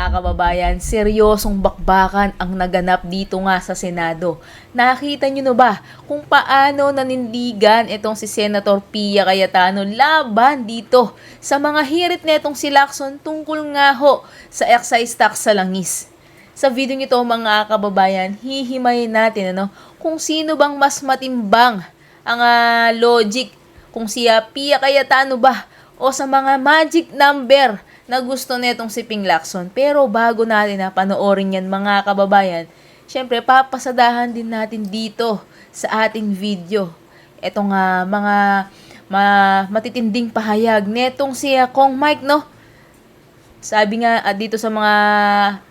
mga kababayan, seryosong bakbakan ang naganap dito nga sa Senado. Nakita nyo na ba kung paano nanindigan itong si Senator Pia Cayetano laban dito sa mga hirit netong si Lacson tungkol nga ho sa excise tax sa langis? Sa video nito mga kababayan, hihimayin natin kung sino bang mas matimbang ang logic, kung siya Pia Cayetano ba o sa mga magic number na gusto netong si Ping Lacson. Pero bago natin panoorin yan mga kababayan, syempre papasadahan din natin dito sa ating video etong mga matitinding pahayag netong si Kong Mike, no? Sabi nga dito sa mga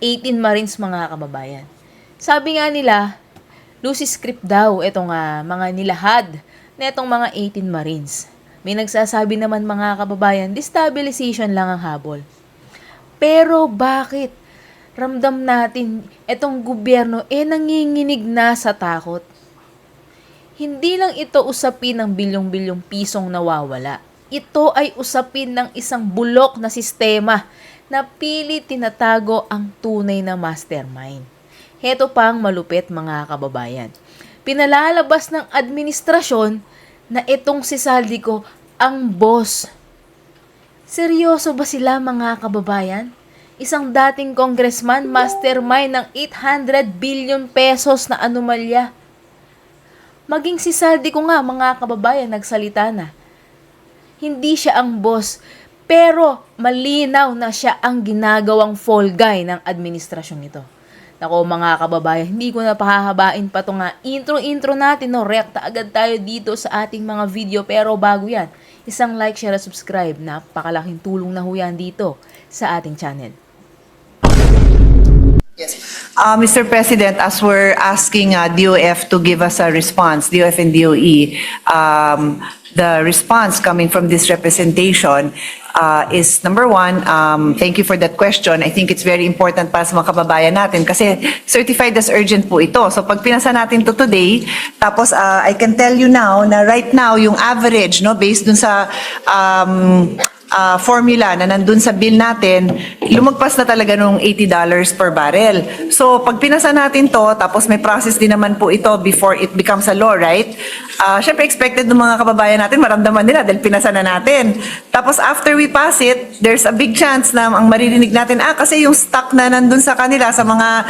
18 Marines mga kababayan. Sabi nga nila, loose script daw itong mga nilahad netong mga 18 Marines. May nagsasabi naman mga kababayan, destabilization lang ang habol. Pero bakit ramdam natin itong gobyerno nanginginig na sa takot? Hindi lang ito usapin ng bilyong-bilyong pisong nawawala. Ito ay usapin ng isang bulok na sistema na pilit tinatago ang tunay na mastermind. Heto pang malupit mga kababayan. Pinalalabas ng administrasyon na itong si Saldico ang boss. Seryoso ba sila mga kababayan? Isang dating congressman, mastermind ng 800 billion pesos na anomalya. Maging si Saldico nga mga kababayan nagsalita na. Hindi siya ang boss, pero malinaw na siya ang ginagawang fall guy ng administrasyong ito. Nako mga kababayan, hindi ko na pahahabain pa itong intro natin, react agad tayo dito sa ating mga video. Pero bago yan, isang like, share, at subscribe. Napakalaking tulong na ho yan dito sa ating channel. Yes. Mr. President, as we're asking DOF to give us a response, DOF and DOE, the response coming from this representation is number one, thank you for that question. I think it's very important para sa mga kababayan natin kasi certified as urgent po ito. So pag pinasa natin to today, tapos I can tell you now na right now yung average, based dun sa formula na nandun sa bill natin, lumagpas na talaga nung $80 per barrel. So, pag pinasa natin to, tapos may process din naman po ito before it becomes a law, right? Syempre, expected ng mga kababayan natin, maramdaman nila dahil pinasa na natin. Tapos, after we pass it, there's a big chance na ang maririnig natin, kasi yung stock na nandun sa kanila, sa mga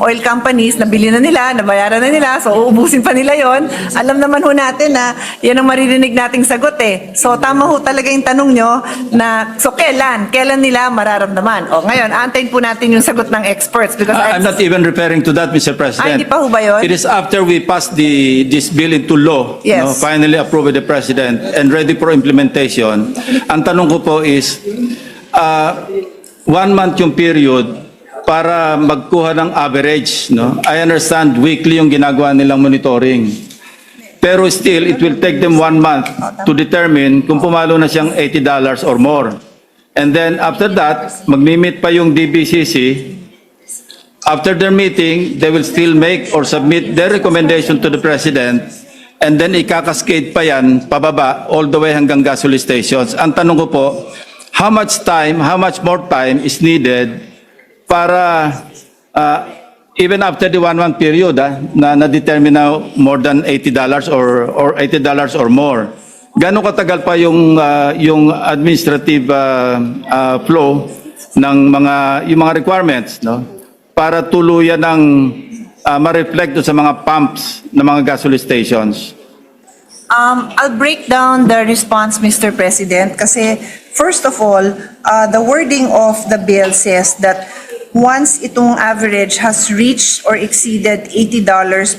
oil companies, nabili na nila, nabayaran na nila, so uubusin pa nila yon. Alam naman ho natin na yan ang maririnig nating sagot eh. So, tama ho talaga yung tanong nyo na, so kailan nila mararamdaman? O ngayon, antayin po natin yung sagot ng experts because I'm not even referring to that, Mr. President. Hindi pa ho ba yun? It is after we pass this bill into law, Yes. finally approved by the President and ready for implementation. Ang tanong ko po is, 1 month yung period para magkuha ng average. I understand weekly yung ginagawa nilang monitoring. Pero still, it will take them 1 month to determine kung pumalo na siyang $80 or more. And then after that, magmi-meet pa yung DBCC. After their meeting, they will still make or submit their recommendation to the President. And then ikakaskade pa yan, pababa, all the way hanggang gasoline stations. Ang tanong ko po, how much more time is needed para even after the 1 month period na na-determine na more than $80 or $80 or more. Gaano katagal pa yung administrative flow ng yung mga requirements, para tuluyan ng ma-reflect sa mga pumps ng mga gasoline stations? I'll break down the response, Mr. President, kasi first of all, the wording of the bill says that once itong average has reached or exceeded $80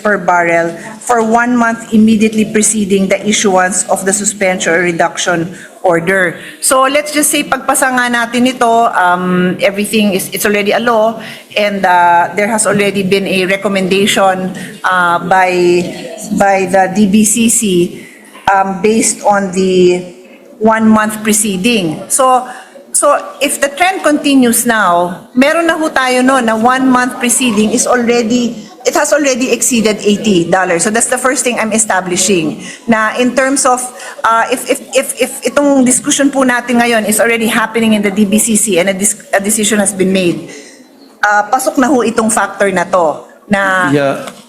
per barrel for 1 month immediately preceding the issuance of the suspension or reduction order. So let's just say pagpasa nga natin ito, everything it's already a law and there has already been a recommendation by the DBCC based on the 1 month preceding. So if the trend continues now, meron na ho tayo na 1 month preceding is already it has already exceeded $80. So that's the first thing I'm establishing. Na in terms of, if itong discussion po natin ngayon is already happening in the DBCC and a decision has been made, pasok na ho itong factor na to, na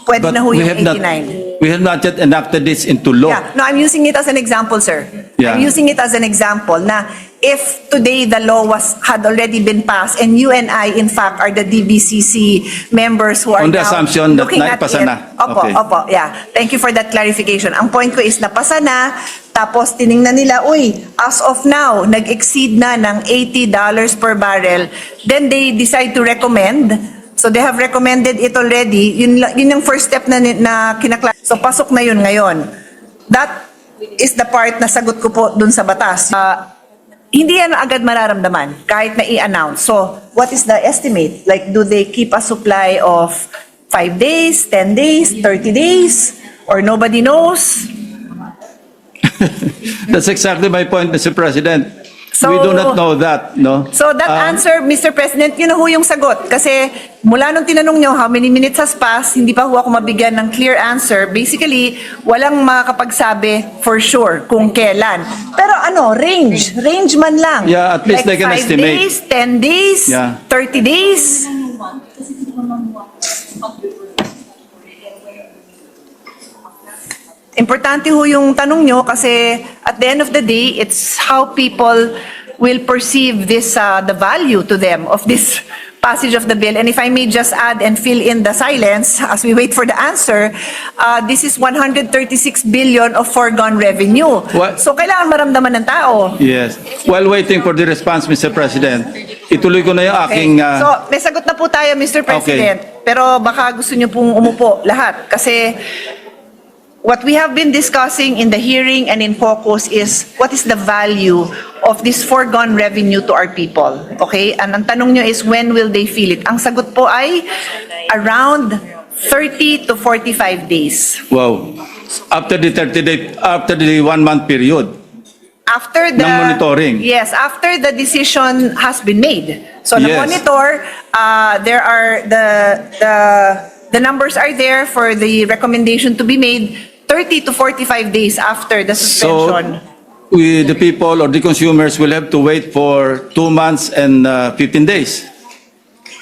pwede but na ho we yung have not- 89. We have not yet enacted this into law. Yeah, no, I'm using it as an example, sir. Yeah. I'm using it as an example na if today the law had already been passed and you and I, in fact, are the DBCC members who are On the now assumption that looking at naipasa it. na. Opo, Okay. opo, yeah. Thank you for that clarification. Ang point ko is napasa na, tapos tiningnan nila, uy, as of now, nag-exceed na ng $80 per barrel. Then they decide to recommend. So they have recommended it already. Yun yung first step na kinakla. So pasok na yun ngayon. That is the part na sagot ko po dun sa batas. Hindi yan agad mararamdaman kahit na i-announce. So what is the estimate? Like, do they keep a supply of 5 days, 10 days, 30 days? Or nobody knows? That's exactly my point, Mr. President. So- We do not know that, no? So that answer, Mr. President, yun na ho yung sagot. Kasi mula nung tinanong nyo how many minutes has passed, hindi pa ho ako mabigyan ng clear answer. Basically, walang makakapagsabi for sure kung kailan. Pero ano, range man lang. Yeah, at least they can 5 estimate. days, 10 days, Yeah. 30 days. Importante ho yung tanong nyo kasi at the end of the day, it's how people will perceive this, the value to them of this passage of the bill. And if I may just add and fill in the silence as we wait for the answer, this is 136 billion of foregone revenue. What? So kailangan maramdaman ng tao. Yes. While waiting for the response, Mr. President, ituloy ko na yung aking... So may sagot na po tayo, Mr. President. Pero baka gusto nyo pong umupo lahat kasi what we have been discussing in the hearing and in focus is what is the value of this foregone revenue to our people. Okay? And ang tanong nyo is when will they feel it? Ang sagot po ay around 30 to 45 days. Wow. After the 1-month period. After the Ng monitoring. Yes, after the decision has been made. So Yes. the monitor, there are the numbers are there for the recommendation to be made 30 to 45 days after the So, suspension. the people or the consumers will have to wait for 2 months and 15 days.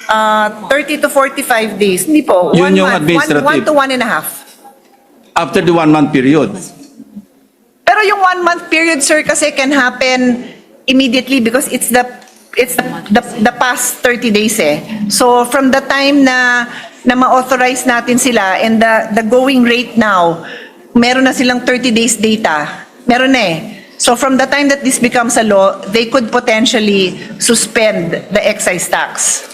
30 to 45 days. Hindi po. Yun 1 yung month. administrative. 1 to 1.5. After the 1-month period. Pero yung 1 month period, sir, kasi can happen immediately because it's the past 30 days eh. So from the time na ma-authorize natin sila and the going rate now, meron na silang 30 days data. Meron na eh. So from the time that this becomes a law, they could potentially suspend the excise tax.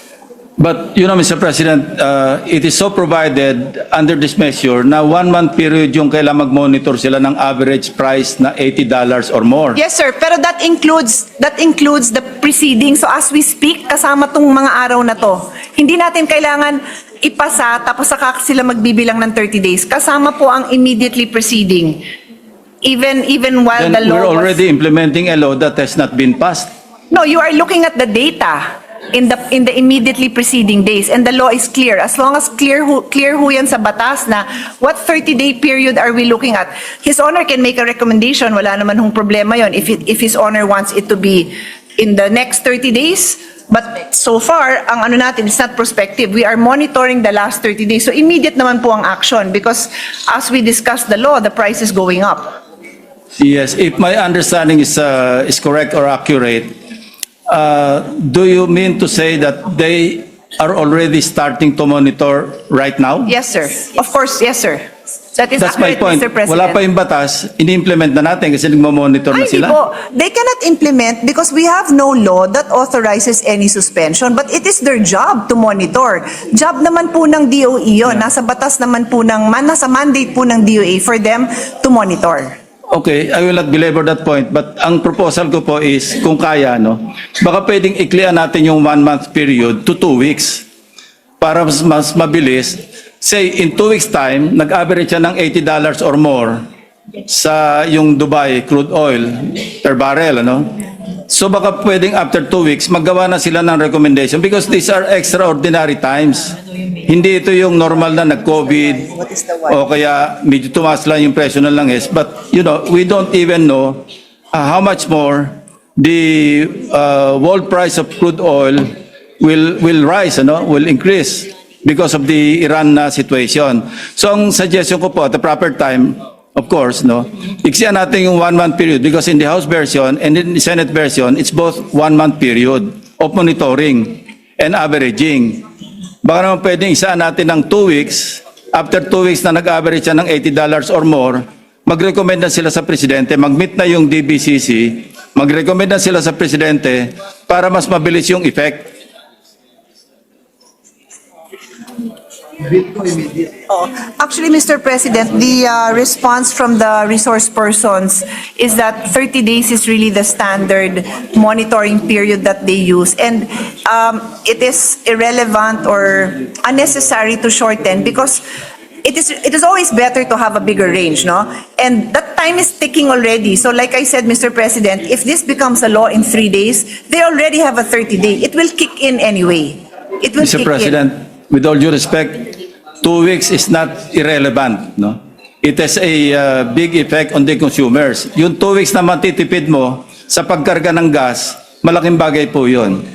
But, Mr. President, it is so provided under this measure na 1-month period yung kailangan mag-monitor sila ng average price na $80 or more. Yes, sir. Pero that includes the preceding. So as we speak, kasama tong mga araw na to. Hindi natin kailangan ipasa tapos saka sila magbibilang ng 30 days. Kasama po ang immediately preceding. Even while Then the law we're was... already implementing a law that has not been passed. No, you are looking at the data in the immediately preceding days, and the law is clear. As long as clear ho yan sa batas na what 30-day period are we looking at. His Honor can make a recommendation. Wala naman hong problema yon if His Honor wants it to be in the next 30 days. But so far, ang ano natin is not prospective. We are monitoring the last 30 days. So immediate naman po ang action because as we discuss the law, the price is going up. Yes, if my understanding is correct or accurate, do you mean to say that they are already starting to monitor right now? Yes, sir. Of course, yes, sir. That is That's my accurate, point. Mr. President. Wala pa yung batas, ini-implement na natin kasi nagmo-monitor na Ay, di sila. po. They cannot implement because we have no law that authorizes any suspension, but it is their job to monitor. Job naman po ng DOE yun. Nasa batas naman po nasa mandate po ng DOE for them to monitor. Okay, I will not belabor that point, but ang proposal ko po is, kung kaya, baka pwedeng i-clear natin yung 1-month period to 2 weeks para mas mabilis. Say, in 2 weeks time, nag-average siya ng $80 or more sa yung Dubai crude oil per barrel, So baka pwedeng after 2 weeks, maggawa na sila ng recommendation because these are extraordinary times. Hindi ito yung normal na nag-COVID What is the one? o kaya medyo tumaas lang yung presyo ng langis. But, you know, we don't even know how much more the world price of crude oil will rise, will increase because of the Iran situation. So ang suggestion ko po at the proper time, of course, iksiyan natin yung 1 month period because in the House version and in the Senate version, it's both 1 month period of monitoring and averaging. Baka naman pwedeng isaan natin ng 2 weeks. After 2 weeks na nag-average siya ng $80 or more, mag-recommend na sila sa Presidente, mag-meet na yung DBCC, mag-recommend na sila sa Presidente para mas mabilis yung effect. Oh, actually, Mr. President, the response from the resource persons is that 30 days is really the standard monitoring period that they use. And it is irrelevant or unnecessary to shorten because it is always better to have a bigger range, no? And that time is ticking already. So like I said, Mr. President, if this becomes a law in 3 days, they already have a 30-day. It will kick in anyway. It will Mr. kick President, with all due respect, 2 weeks is not irrelevant, no? It has a big effect on the consumers. Yung 2 weeks na matitipid mo sa pagkarga ng gas, malaking bagay po yun.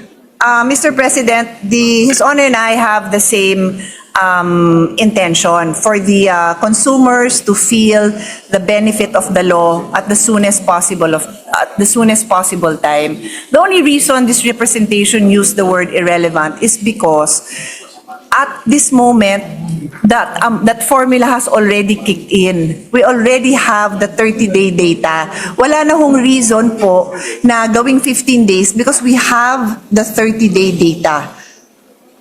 Mr. President, His Honor and I have the same intention for the consumers to feel the benefit of the law at the soonest possible time. The only reason this representation used the word irrelevant is because at this moment that formula has already kicked in. We already have the 30-day data. Wala na hong reason po na gawing 15 days because we have the 30-day data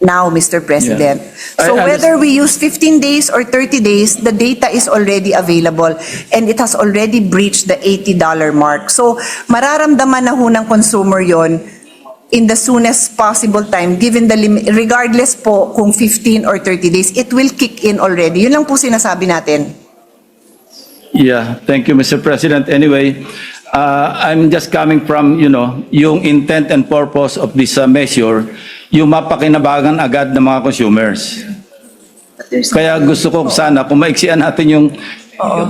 now, Mr. President. Yeah. So I whether we use 15 days or 30 days, the data is already available and it has already breached the $80 mark. So mararamdaman na ho ng consumer yon in the soonest possible time, given the limit, regardless po kung 15 or 30 days, it will kick in already. Yun lang po sinasabi natin. Yeah, thank you, Mr. President. Anyway, I'm just coming from, yung intent and purpose of this measure, yung mapakinabangan agad ng mga consumers. Kaya gusto ko sana kung maiksian natin yung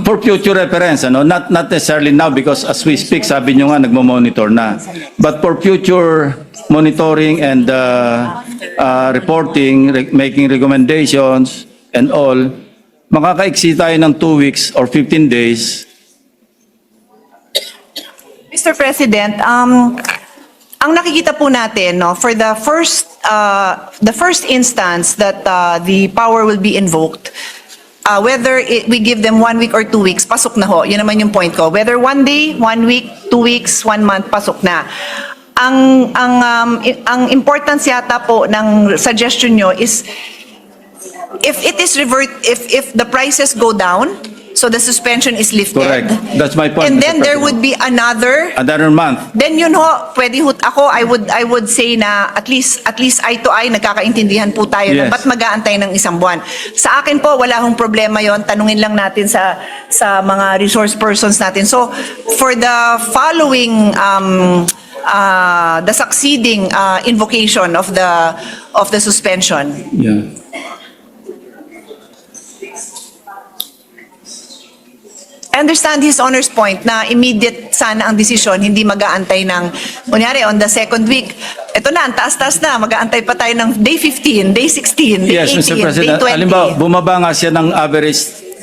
for future reference, not necessarily now because as we speak, sabi nyo nga nagmo-monitor na. But for future monitoring and reporting, making recommendations and all, makakaiksi tayo ng 2 weeks or 15 days. Mr. President, ang nakikita po natin, for the first instance that the power will be invoked, whether we give them 1 week or 2 weeks, pasok na ho. Yun naman yung point ko. Whether 1 day, 1 week, 2 weeks, 1 month, pasok na. Ang importance yata po ng suggestion nyo is if the prices go down, so the suspension is lifted. Correct. That's my point, And Mr. then there President. would be Another month. then yun ho, pwede ho, I would say na at least eye to eye, nagkakaintindihan po tayo na Yes. ba't mag-aantay ng isang buwan. Sa akin po, wala hong problema yon. Tanungin lang natin sa mga resource persons natin. So, for the following, the succeeding invocation of the suspension, Yeah. I understand His Honor's point na immediate sana ang desisyon, hindi mag-aantay ng, kunyari, on the second week, ito na, ang taas-taas na, mag-aantay pa tayo ng day 15, day 16, day Yes, 18, Mr. day President. 20. Halimbawa, bumaba nga siya ng average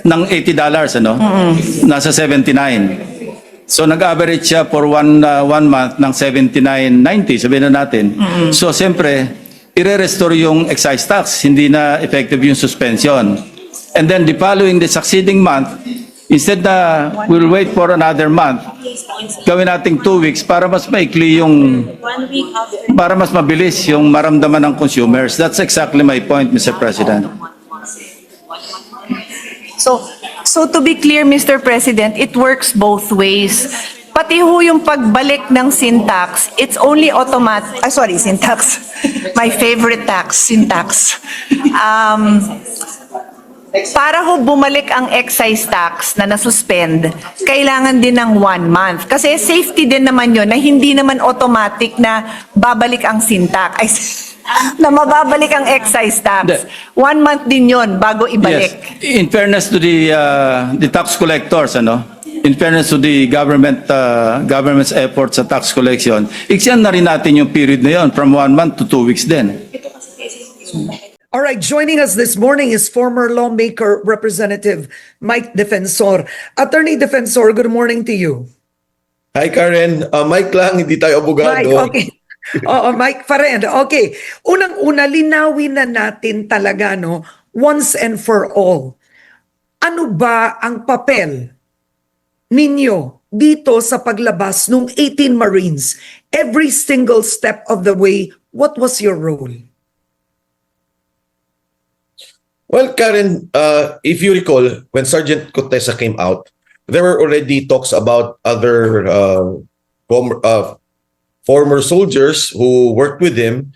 ng $80, Nasa 79. So nag-average siya for one month ng 79.90, sabihin na natin. So siyempre, ire-restore yung excise tax, hindi na effective yung suspension. And then the succeeding month, instead na we'll wait for another month, gawin nating 2 weeks para mas maikli para mas mabilis yung maramdaman ng consumers. That's exactly my point, Mr. President. So to be clear, Mr. President, it works both ways. Pati ho yung pagbalik ng sin tax, it's only automatic, sin tax, my favorite tax, sin tax. Para ho bumalik ang excise tax na nasuspend, kailangan din ng 1 month. Kasi safety din naman yun na hindi naman automatic na babalik ang sintak. Ay, na mababalik ang excise tax. 1 month din yun bago ibalik. Yes. In fairness to the tax collectors, in fairness to the government's efforts sa tax collection, extend na rin natin yung period na yun from 1 month to 2 weeks din. All right, joining us this morning is former lawmaker Representative Mike Defensor. Attorney Defensor, good morning to you. Hi Karen, Mike lang, hindi tayo abogado. Mike, okay. Oo, Mike pa rin. Okay. Unang-una, linawin na natin talaga, no, once and for all. Ano ba ang papel ninyo dito sa paglabas ng 18 Marines? Every single step of the way, what was your role? Well, Karen, if you recall, when Sergeant Cotesa came out, there were already talks about other former soldiers who worked with him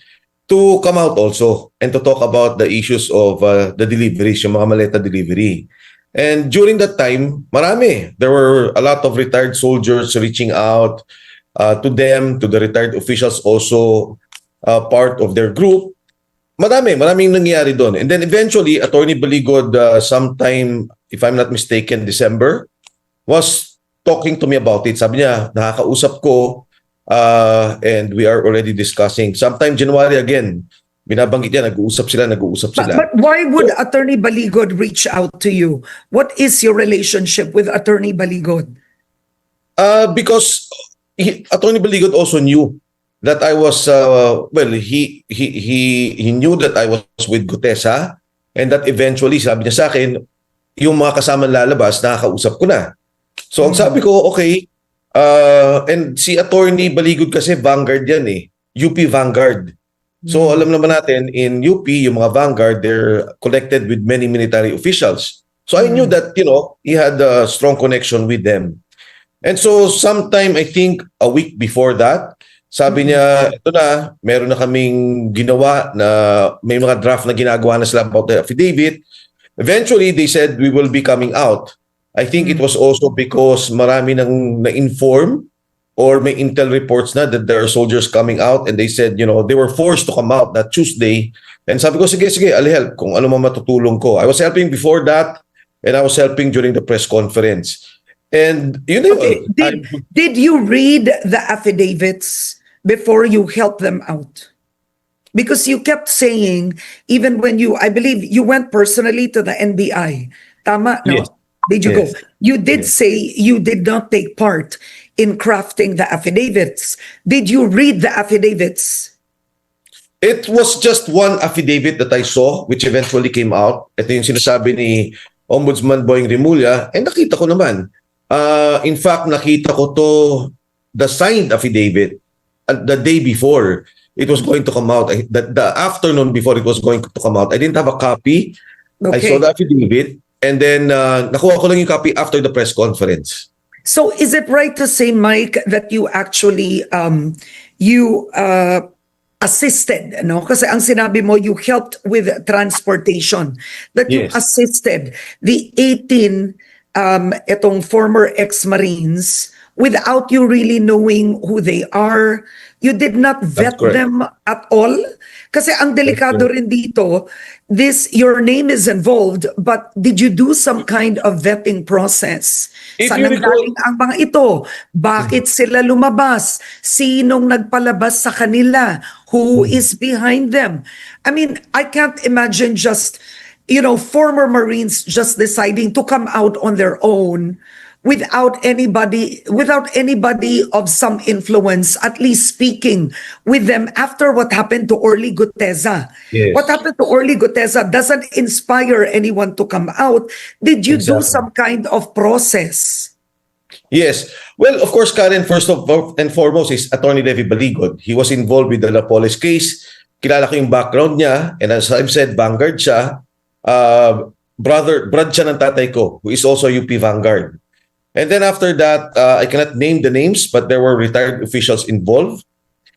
to come out also and to talk about the issues of the deliveries, yung mga maleta delivery. And during that time, marami. There were a lot of retired soldiers reaching out to them, to the retired officials also part of their group. Maraming nangyayari doon. And then eventually, Attorney Baligod, sometime, if I'm not mistaken, December, was talking to me about it. Sabi niya, nakakausap ko, and we are already discussing. Sometime January again, binabanggit niya, nag-uusap sila. But why would Attorney Baligod reach out to you? What is your relationship with Attorney Baligod? Because Attorney Baligod also knew that I was, he knew that I was with Gutesa, and that eventually, sabi niya sa akin, yung mga kasama lalabas, nakakausap ko na. So ang sabi ko, okay, and si Attorney Baligod kasi Vanguard yan UP Vanguard. So alam naman natin, in UP, yung mga Vanguard, they're connected with many military officials. So I knew that, he had a strong connection with them. And so sometime, I think, a week before that, sabi niya, ito na, meron na kaming ginawa na may mga draft na ginagawa na sila about the affidavit. Eventually, they said we will be coming out. I think it was also because marami nang na-inform or may intel reports na that there are soldiers coming out, and they said, they were forced to come out that Tuesday. And sabi ko, sige, I'll help kung ano man matutulong ko. I was helping before that, and I was helping during the press conference. And Okay. Did you read the affidavits before you helped them out? Because you kept saying, even when I believe you went personally to the NBI. Tama, no? Yes. Did you Yes. go? You did say you did not take part in crafting the affidavits. Did you read the affidavits? It was just one affidavit that I saw, which eventually came out. Ito yung sinasabi ni Ombudsman Boying Rimulya, and nakita ko naman. In fact, nakita ko to, the signed affidavit, the day before it was going to come out. The afternoon before it was going to come out, I didn't have a copy. I Okay. saw the affidavit, and then nakuha ko lang yung copy after the press conference. So is it right to say, Mike, that you actually assisted, no? Kasi ang sinabi mo, you helped with transportation, that you Yes. assisted the 18 itong former ex-Marines without you really knowing who they are. You did not vet correct. them at all. Kasi ang delikado rin dito, your name is involved, but did you do some kind of vetting process? If Saan you recall- nanggaling ang mga ito? Bakit sila lumabas? Sinong nagpalabas sa kanila? Who is behind them? I mean, I can't imagine just, former Marines just deciding to come out on their own without anybody of some influence, at least speaking with them after what happened to Orly Gutesa. Yes. What happened to Orly Gutesa doesn't inspire anyone to come out. Did you do Exactly. some kind of process? Yes. Well, of course, Karen, first and foremost is Attorney Levi Baligod. He was involved with the Lapoles case. Kilala ko yung background niya. And as I've said, Vanguard siya. Brad siya ng tatay ko, who is also UP Vanguard. And then after that, I cannot name the names, but there were retired officials involved.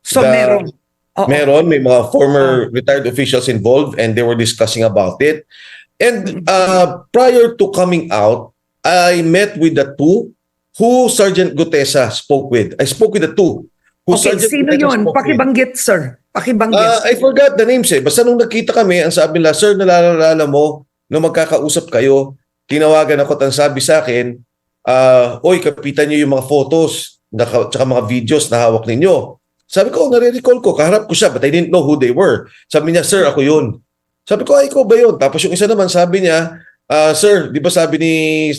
So meron. Oo. May mga former retired officials involved, and they were discussing about it. And prior to coming out, I met with the two who Sergeant Gutesa spoke with. I spoke with the two who Okay, Sergeant sino Gutesa yun? spoke with. Pakibanggit, sir. Pakibanggit. I forgot the names eh. Basta nung nagkita kami, ang sabi nila, "Sir, naalala mo, nung magkakausap kayo, tinawagan ako at ang sabi sa akin, oy, kapitan niyo yung mga photos, tsaka mga videos na hawak ninyo." Sabi ko, nare-recall ko, kaharap ko siya, but I didn't know who they were. Sabi niya, "Sir, ako yun." Sabi ko, "Ay, ikaw ba yun?" Tapos yung isa naman, sabi niya, "Sir, di ba sabi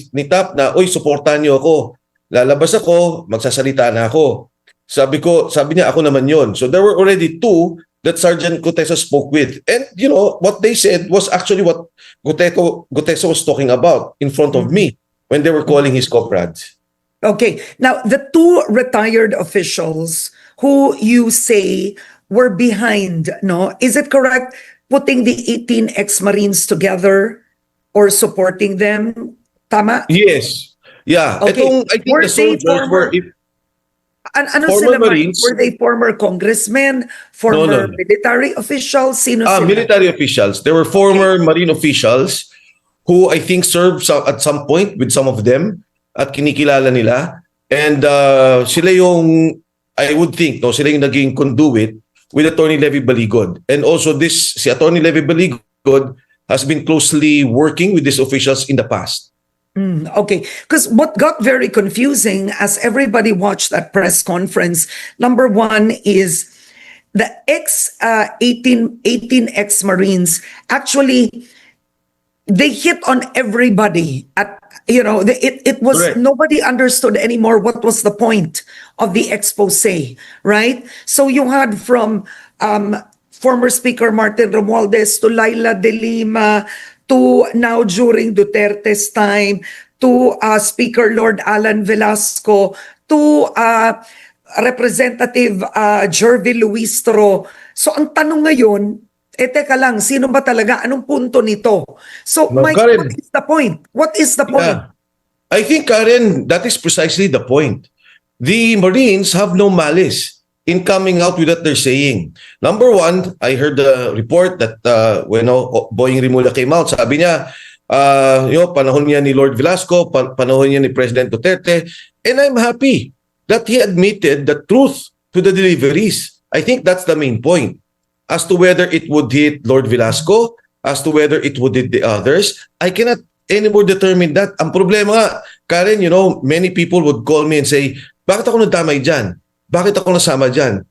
ni TAP na, oy, suportahan niyo ako. Lalabas ako, magsasalita na ako." Sabi niya, "Ako naman yun." So there were already two that Sergeant Gutesa spoke with. And you know, what they said was actually what Gutesa was talking about in front of me when they were calling his comrades. Okay. Now, the two retired officials who you say were behind, no? Is it correct putting the 18 ex-Marines together or supporting them? Tama? Yes. Yeah. Okay. I think Were the they soldiers were... Ano Former sila, Mark? Marines? Were they former congressmen, former No. military officials? Sino sila? Military officials. There were former Marine officials who I think served at some point with some of them at kinikilala nila. And sila yung, I would think, no, sila yung naging conduit with Attorney Levy Baligod. And also si Attorney Levy Baligod has been closely working with these officials in the past. Okay, because what got very confusing as everybody watched that press conference, number one is the 18 ex-Marines actually, they hit on everybody at, you know, it was, Correct. nobody understood anymore what was the point of the expose, right? So you had from former Speaker Martin Romualdez to Laila De Lima to now during Duterte's time to Speaker Lord Alan Velasco to Representative Jervy Luistro. So ang tanong ngayon, teka lang, sino ba talaga? Anong punto nito? So, No, Mike, Karen. what is the point? What is the point? Yeah. I think, Karen, that is precisely the point. The Marines have no malice in coming out with what they're saying. Number one, I heard the report that when Boying Rimula came out, sabi niya, panahon niya ni Lord Velasco, panahon niya ni President Duterte, and I'm happy that he admitted the truth to the deliveries. I think that's the main point. As to whether it would hit Lord Velasco, as to whether it would hit the others, I cannot anymore determine that. Ang problema nga, Karen, many people would call me and say, bakit ako nadamay dyan? Bakit ako nasama dyan?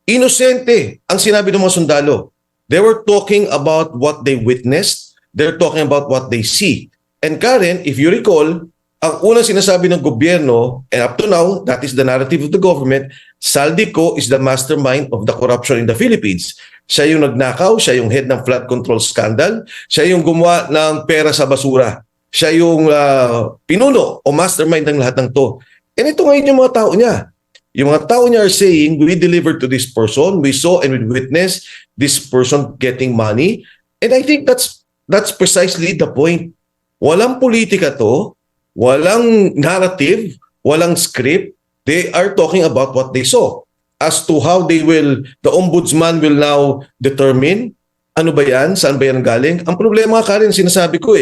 Inosente ang sinabi ng mga sundalo. They were talking about what they witnessed. They're talking about what they see. And Karen, if you recall, ang unang sinasabi ng gobyerno, and up to now, that is the narrative of the government, Saldico is the mastermind of the corruption in the Philippines. Siya yung nagnakaw, siya yung head ng flood control scandal, siya yung gumawa ng pera sa basura. Siya yung pinuno o mastermind ng lahat ng to. And ito ngayon yung mga tao niya. Yung mga tao niya are saying, we delivered to this person, we saw and we witnessed this person getting money. And I think that's precisely the point. Walang politika to, walang narrative, walang script. They are talking about what they saw. As to how the ombudsman will now determine, ano ba yan, saan ba yan galing? Ang problema ka rin, sinasabi ko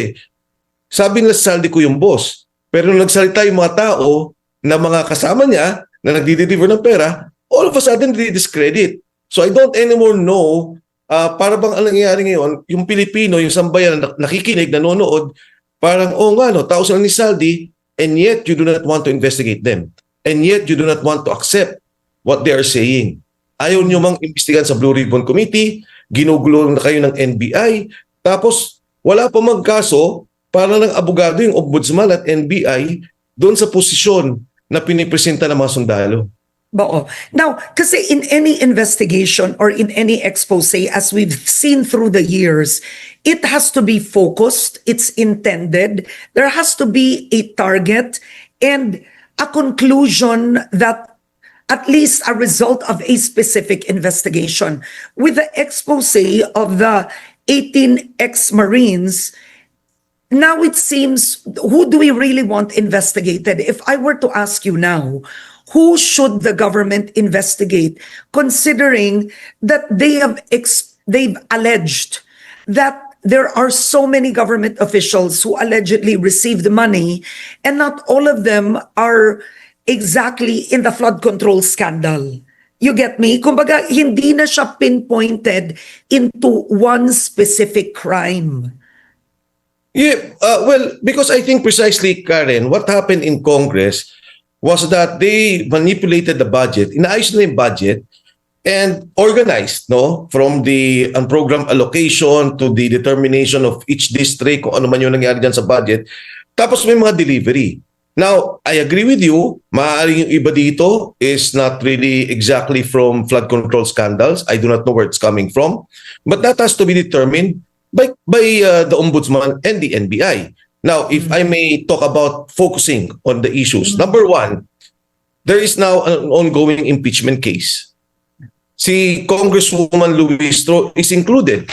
sabi nila saldi ko yung boss. Pero nung nagsalita yung mga tao na mga kasama niya, na nagdi-deliver ng pera, all of a sudden di-discredit. So I don't anymore know, para bang ang nangyayari ngayon, yung Pilipino, yung sambayan na nakikinig, nanonood, parang, tao sila ni Saldi, and yet you do not want to investigate them. And yet you do not want to accept what they are saying. Ayaw nyo mang imbestigahan sa Blue Ribbon Committee, ginugulo na kayo ng NBI, tapos wala pa magkaso, para ng abogado yung ombudsman at NBI doon sa posisyon na pinipresenta ng mga sundalo. Now, kasi in any investigation or in any expose, as we've seen through the years, it has to be focused, it's intended, there has to be a target and a conclusion that at least a result of a specific investigation. With the expose of the 18 ex-Marines, now it seems, who do we really want investigated? If I were to ask you now, who should the government investigate, considering that they've alleged that there are so many government officials who allegedly received money, and not all of them are exactly in the flood control scandal. You get me? Kumbaga, hindi na siya pinpointed into one specific crime. Yeah, well, because I think precisely, Karen, what happened in Congress was that they manipulated the budget, inaayos na yung budget, and organized, no, from the program allocation to the determination of each district, kung ano man yung nangyari dyan sa budget. Tapos may mga delivery. Now, I agree with you, maaaring yung iba dito is not really exactly from flood control scandals. I do not know where it's coming from. But that has to be determined by the Ombudsman and the NBI. Now, if I may talk about focusing on the issues. Number one, there is now an ongoing impeachment case. Si Congresswoman Luistro is included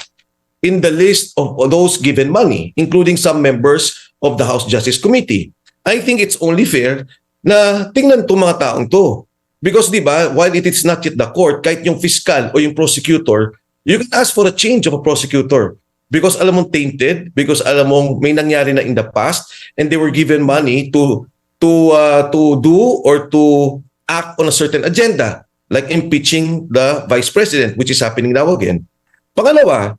in the list of those given money, including some members of the House Justice Committee. I think it's only fair na tingnan to mga taong to. Because di ba, while it is not yet the court, kahit yung fiscal o yung prosecutor, you can ask for a change of a prosecutor. Because alam mong tainted, because alam mong may nangyari na in the past, and they were given money to do or to act on a certain agenda, like impeaching the Vice President, which is happening now again. Pangalawa,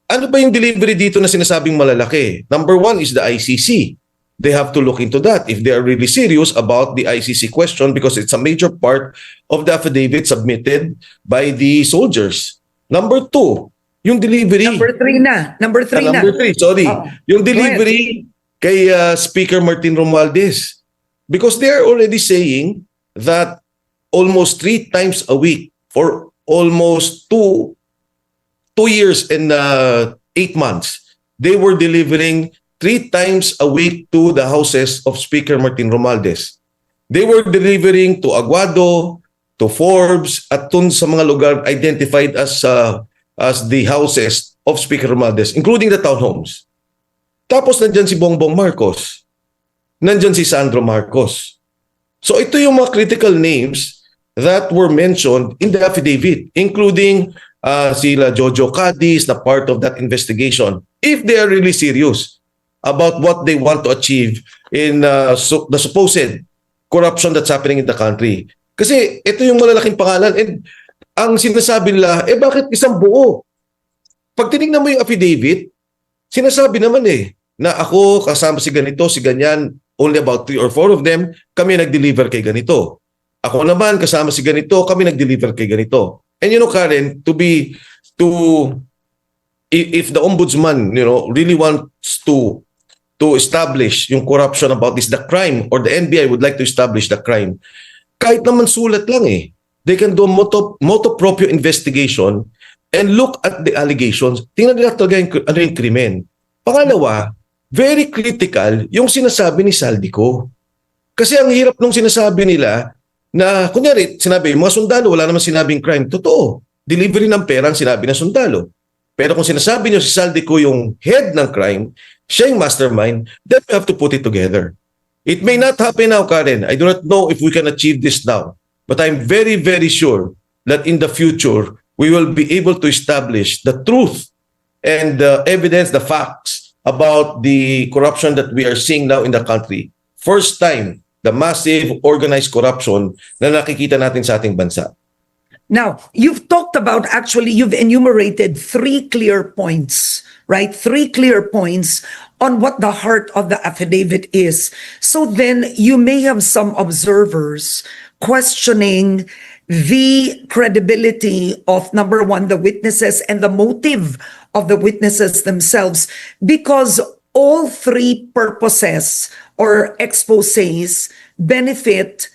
ano ba yung delivery dito na sinasabing malalaki? Number one is the ICC. They have to look into that if they are really serious about the ICC question, because it's a major part of the affidavit submitted by the soldiers. Number two, yung delivery. Number three na. Number three, sorry. Oh, Yung delivery kay Speaker Martin Romualdez. Because they are already saying that almost 3 times a week for almost two years and 8 months, they were delivering 3 times a week to the houses of Speaker Martin Romualdez. They were delivering to Aguado, to Forbes, at dun sa mga lugar identified as the houses of Speaker Romualdez, including the townhomes. Tapos nandyan si Bongbong Marcos. Nandyan si Sandro Marcos. So ito yung mga critical names that were mentioned in the affidavit, including sila Jojo Cadiz na part of that investigation. If they are really serious about what they want to achieve in the supposed corruption that's happening in the country. Kasi ito yung malalaking pangalan, and ang sinasabi nila, bakit isang buo? Pag tinignan mo yung affidavit, sinasabi naman na ako kasama si ganito, si ganyan, only about 3 or 4 of them, kami nag-deliver kay ganito. Ako naman kasama si ganito, kami nag-deliver kay ganito. And you know, Karen, if the ombudsman, really wants to establish yung corruption about this, the crime, or the NBI would like to establish the crime, kahit naman sulat lang they can do a motu proprio investigation and look at the allegations. Tingnan nila talaga ano yung krimen. Pangalawa, very critical yung sinasabi ni Saldico. Kasi ang hirap nung sinasabi nila na, kunyari, sinabi, yung mga sundalo, wala naman sinabing crime. Totoo. Delivery ng pera ang sinabi ng sundalo. Pero kung sinasabi niyo si Saldico yung head ng crime, siya yung mastermind, then we have to put it together. It may not happen now, Karen. I do not know if we can achieve this now. But I'm very, very sure that in the future, we will be able to establish the truth and the evidence, the facts about the corruption that we are seeing now in the country. First time, the massive organized corruption na nakikita natin sa ating bansa. Now, you've talked about, actually, you've enumerated 3 clear points, right? 3 clear points on what the heart of the affidavit is. So then you may have some observers questioning the credibility of, number one, the witnesses and the motive of the witnesses themselves, because all 3 purposes or exposés benefit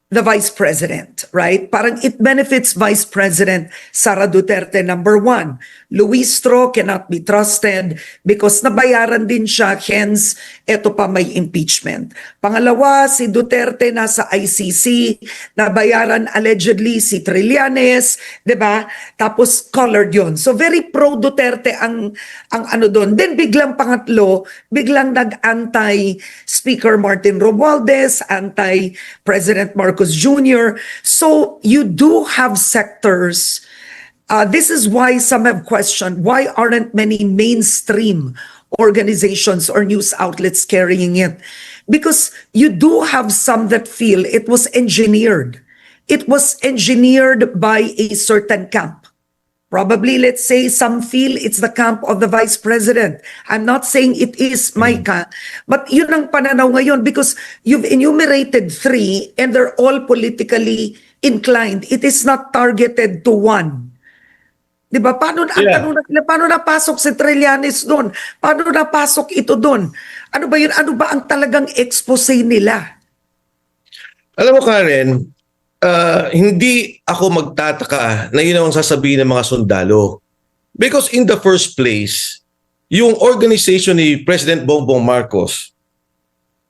the Vice President, right? Parang it benefits Vice President Sara Duterte, number 1. Luistro cannot be trusted because nabayaran din siya, hence, eto pa may impeachment. Pangalawa, si Duterte nasa ICC, nabayaran allegedly si Trillanes, di ba? Tapos colored yun. So very pro-Duterte ang ano doon. Then biglang pangatlo, biglang nag-anti Speaker Martin Romualdez, anti-President Marcos Jr. So you do have sectors This is why some have questioned why aren't many mainstream organizations or news outlets carrying it? Because you do have some that feel it was engineered. It was engineered by a certain camp. Probably, let's say, some feel it's the camp of the Vice President. I'm not saying it is, Micah, but yun ang pananaw ngayon because you've enumerated three and they're all politically inclined. It is not targeted to one. Di ba? Paano, ang Yeah. tanong na, paano napasok si Trillanes doon? Paano napasok ito doon? Ano ba yun? Ano ba ang talagang expose nila? Alam mo, Karen, hindi ako magtataka na yun ang sasabihin ng mga sundalo. Because in the first place, yung organization ni President Bongbong Marcos,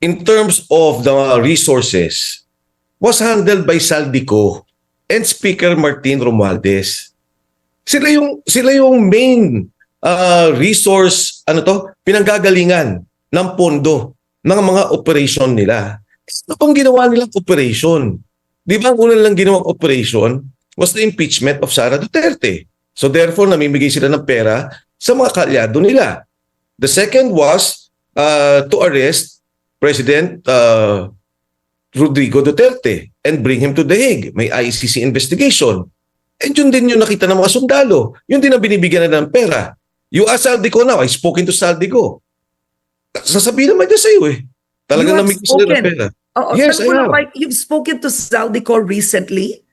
in terms of the resources, was handled by Saldico and Speaker Martin Romualdez. Sila yung main resource, pinanggagalingan ng pondo ng mga operation nila. Ano pang ginawa nilang operation? Di ba ang unang lang ginawang operation was the impeachment of Sara Duterte. So therefore, namimigay sila ng pera sa mga kaalyado nila. The second was to arrest President Rodrigo Duterte and bring him to The Hague. May ICC investigation. And yun din yung nakita ng mga sundalo. Yun din ang binibigyan na ng pera. You ask Saldico now, I've spoken to Saldico. Sasabihin naman niya sa iyo eh. Talagang You have namigay sila ng spoken. pera. Yes, Yes, I have. Mike, you've spoken to Saldico recently.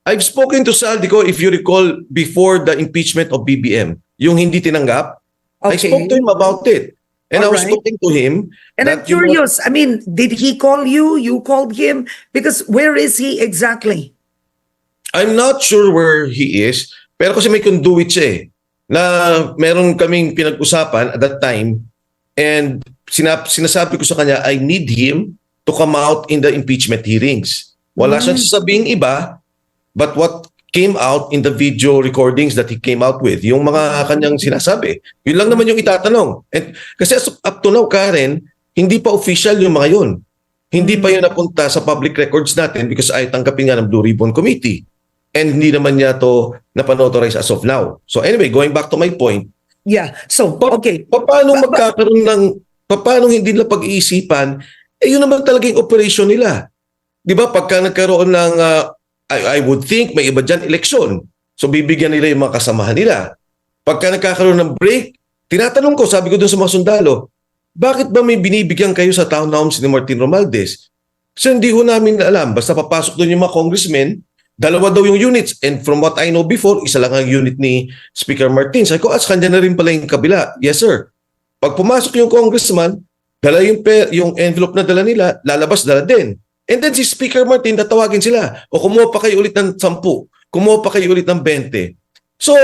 I've spoken to Saldico, if you recall, before the impeachment of BBM. Yung hindi tinanggap, I Okay. spoke to him about it. And I was Alright. talking to him. And I'm that, you know, curious, I mean, did he call you? You called him? Because where is he exactly? I'm not sure where he is, pero kasi may conduit siya eh, na meron kaming pinag-usapan at that time, and sinasabi ko sa kanya, I need him to come out in the impeachment hearings. Wala siyang sasabing iba, but what came out in the video recordings that he came out with, yung mga kanyang sinasabi, yun lang naman yung itatanong. And kasi up to now, Karen, hindi pa official yung mga yun. Hindi pa yun napunta sa public records natin because ay tanggapin nga ng Blue Ribbon Committee. And hindi naman niya to napanotorize as of now. So anyway, going back to my point, Yeah. So, okay. paano magkakaroon ng, paano hindi nila pag-iisipan, yun naman talaga yung operation nila. Di ba, pagka nagkaroon ng, I would think, may iba dyan, eleksyon. So bibigyan nila yung mga kasamahan nila. Pagka nagkakaroon ng break, tinatanong ko, sabi ko dun sa mga sundalo, bakit ba may binibigyan kayo sa townhomes ni Martin Romualdez? So hindi ho namin alam. Basta papasok doon yung mga congressmen, dalawa daw yung units. And from what I know before, isa lang ang unit ni Speaker Martin. Sabi ko, kanya na rin pala yung kabila. Yes, sir. Pag pumasok yung congressman, dala yung envelope na dala nila, lalabas dala din. And then si Speaker Martin, tatawagin sila. O kumuha pa kayo ulit ng 10. Kumuha pa kayo ulit ng 20. So,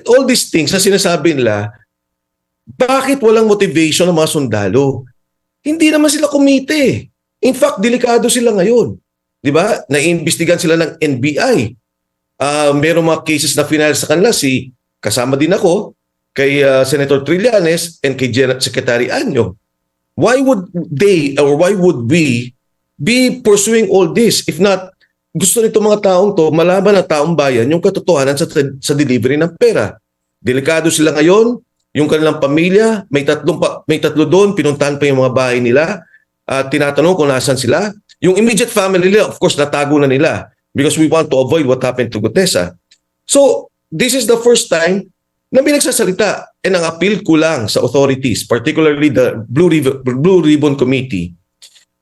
all these things na sinasabi nila, bakit walang motivation ng mga sundalo? Hindi naman sila kumite. In fact, delikado sila ngayon. Di ba? Naiimbestigan sila ng NBI. Merong mga cases na final sa kanila. Kasama din ako kay Senator Trillanes and kay Secretary Anyo. Why would they or why would we be pursuing all this? If not, gusto nito mga taong to, malaman ng taong bayan yung katotohanan sa delivery ng pera. Delikado sila ngayon. Yung kanilang pamilya, may tatlo doon, pinuntahan pa yung mga bahay nila. Tinatanong kung nasan sila. Yung immediate family nila, of course, natago na nila because we want to avoid what happened to Gutesa. So, this is the first time na may nagsasalita and ang appeal ko lang sa authorities, particularly the Blue Ribbon Committee,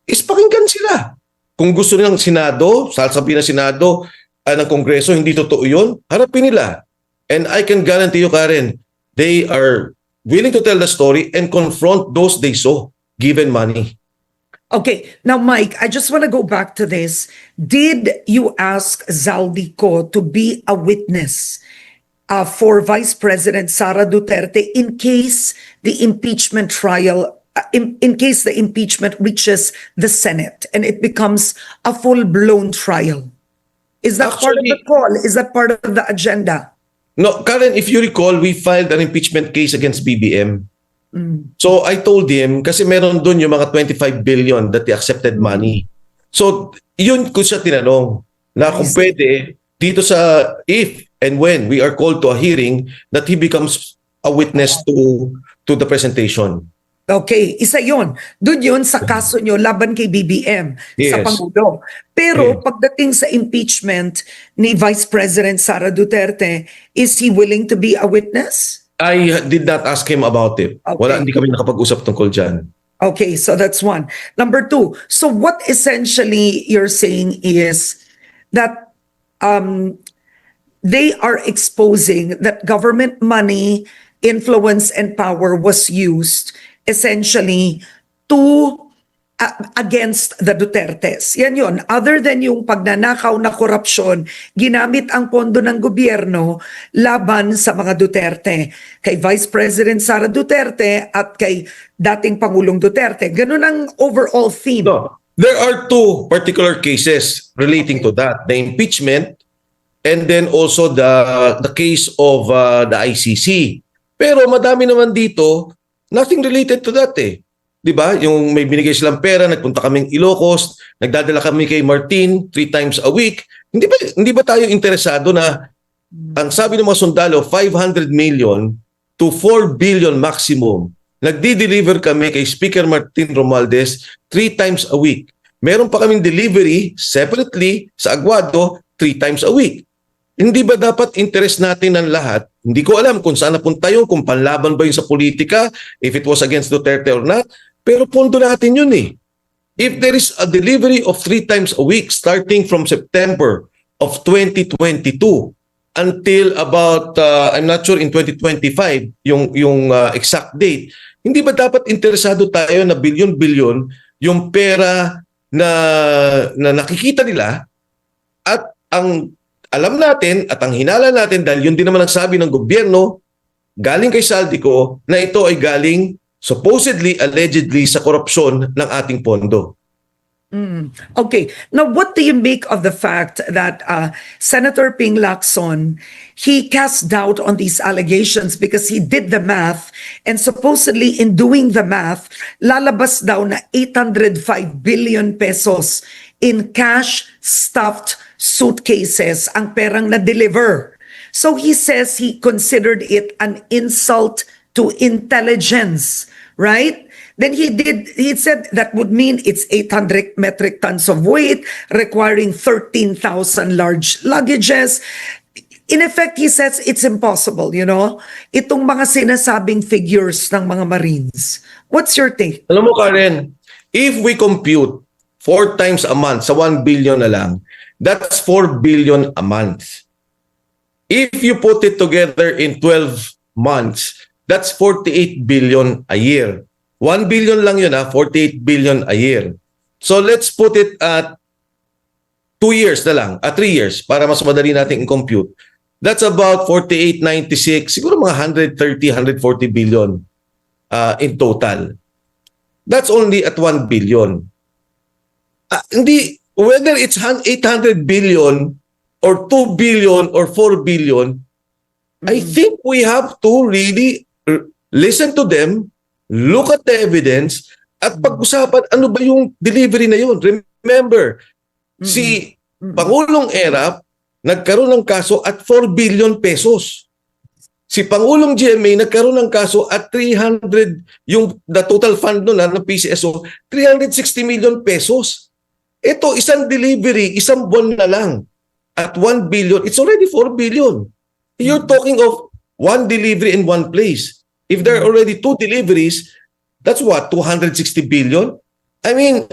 is pakinggan sila. Kung gusto nilang Senado, sasabihin ng Senado, ng Kongreso, hindi totoo yun, harapin nila. And I can guarantee you, Karen, they are willing to tell the story and confront those they saw, given money. Okay. Now, Mike, I just want to go back to this. Did you ask Zaldico to be a witness for Vice President Sara Duterte in case the impeachment trial, in case the impeachment reaches the Senate and it becomes a full-blown trial? Is that part of the Actually- call? Is that part of the agenda? No, Karen, if you recall, we filed an impeachment case against BBM. So I told him, kasi meron doon yung mga 25 billion that he accepted money. So yun ko siya tinanong na kung pwede, dito sa, if and when we are called to a hearing, that he becomes a witness to the presentation. Okay, isa yon. Doon yun sa kaso nyo laban kay BBM sa Yes. Pangulo. Pero Yes. pagdating sa impeachment ni Vice President Sara Duterte, is he willing to be a witness? I did not ask him about it. Okay. Hindi kami nakapag-usap tungkol dyan. Okay, so that's one. Number two, so what essentially you're saying is that they are exposing that government money, influence, and power was used essentially to against the Dutertes. Yan yun. Other than yung pagnanakaw na korupsyon, ginamit ang pondo ng gobyerno laban sa mga Duterte. Kay Vice President Sara Duterte at kay dating Pangulong Duterte. Ganun ang overall theme. No, there are two particular cases relating to that. The impeachment and then also the case of the ICC. Pero madami naman dito, nothing related to that eh. 'Di ba? Yung may binigay silang pera, nagpunta kaming Ilocos, nagdadala kami kay Martin 3 times a week. Hindi ba tayo interesado na ang sabi ng mga sundalo 500 million to 4 billion maximum. Nagdi-deliver kami kay Speaker Martin Romualdez 3 times a week. Meron pa kaming delivery separately sa Aguado 3 times a week. Hindi ba dapat interest natin ng lahat? Hindi ko alam kung saan napunta yun, kung panlaban ba yun sa politika, if it was against Duterte or not. Pero pondo natin yun eh. If there is a delivery of 3 times a week starting from September of 2022 until about, I'm not sure in 2025, yung exact date, hindi ba dapat interesado tayo na bilyon-bilyon yung pera na nakikita nila at ang alam natin at ang hinala natin dahil yun din naman ang sabi ng gobyerno galing kay Saldico na ito ay galing supposedly, allegedly sa korupsyon ng ating pondo. Okay. Now, what do you make of the fact that Senator Ping Lacson, he cast doubt on these allegations because he did the math and supposedly in doing the math, lalabas daw na 805 billion pesos in cash stuffed suitcases ang perang na-deliver. So he says he considered it an insult to intelligence, right? Then he said that would mean it's 800 metric tons of weight, requiring 13,000 large luggages. In effect, he says it's impossible, you know? Itong mga sinasabing figures ng mga Marines. What's your take? Alam mo Karen, if we compute 4 times a month sa 1 billion na lang, that's 4 billion a month. If you put it together in 12 months, that's 48 billion a year. 1 billion lang yun 48 billion a year. So let's put it at 2 years na lang, 3 years, para mas madali natin i-compute. That's about 48, 96, siguro mga 130, 140 billion in total. That's only at 1 billion. Hindi, whether it's 800 billion or 2 billion or 4 billion, I think we have to really listen to them, look at the evidence, at pag-usapan ano ba yung delivery na yun. Remember, si Pangulong Erap nagkaroon ng kaso at 4 billion pesos. Si Pangulong GMA nagkaroon ng kaso at 300, yung the total fund nun ng PCSO, 360 million pesos. Ito, isang delivery, isang buwan na lang. At 1 billion, it's already 4 billion. You're talking of one delivery in one place. If there are already 2 deliveries, that's what, 260 billion? I mean,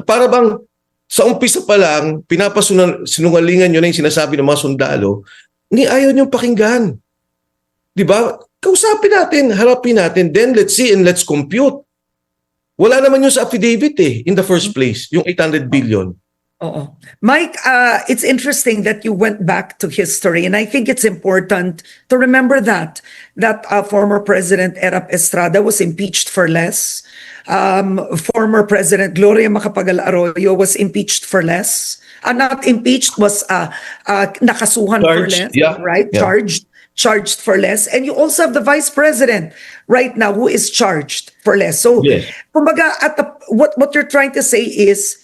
para bang sa umpisa pa lang, pinapasinungalingan nyo na yung sinasabi ng mga sundalo, ni ayaw nyo pakinggan. Diba? Kausapin natin, harapin natin, then let's see and let's compute. Wala naman yun sa affidavit in the first place, yung 800 billion. Oo. Mike, it's interesting that you went back to history, and I think it's important to remember that former President Erap Estrada was impeached for less. Former President Gloria Macapagal Arroyo was impeached for less. Not impeached, was nakasuhan for less, right? Yeah. Charged for less. And you also have the Vice President right now who is charged for less. So, Yes. kumbaga, what you're trying to say is,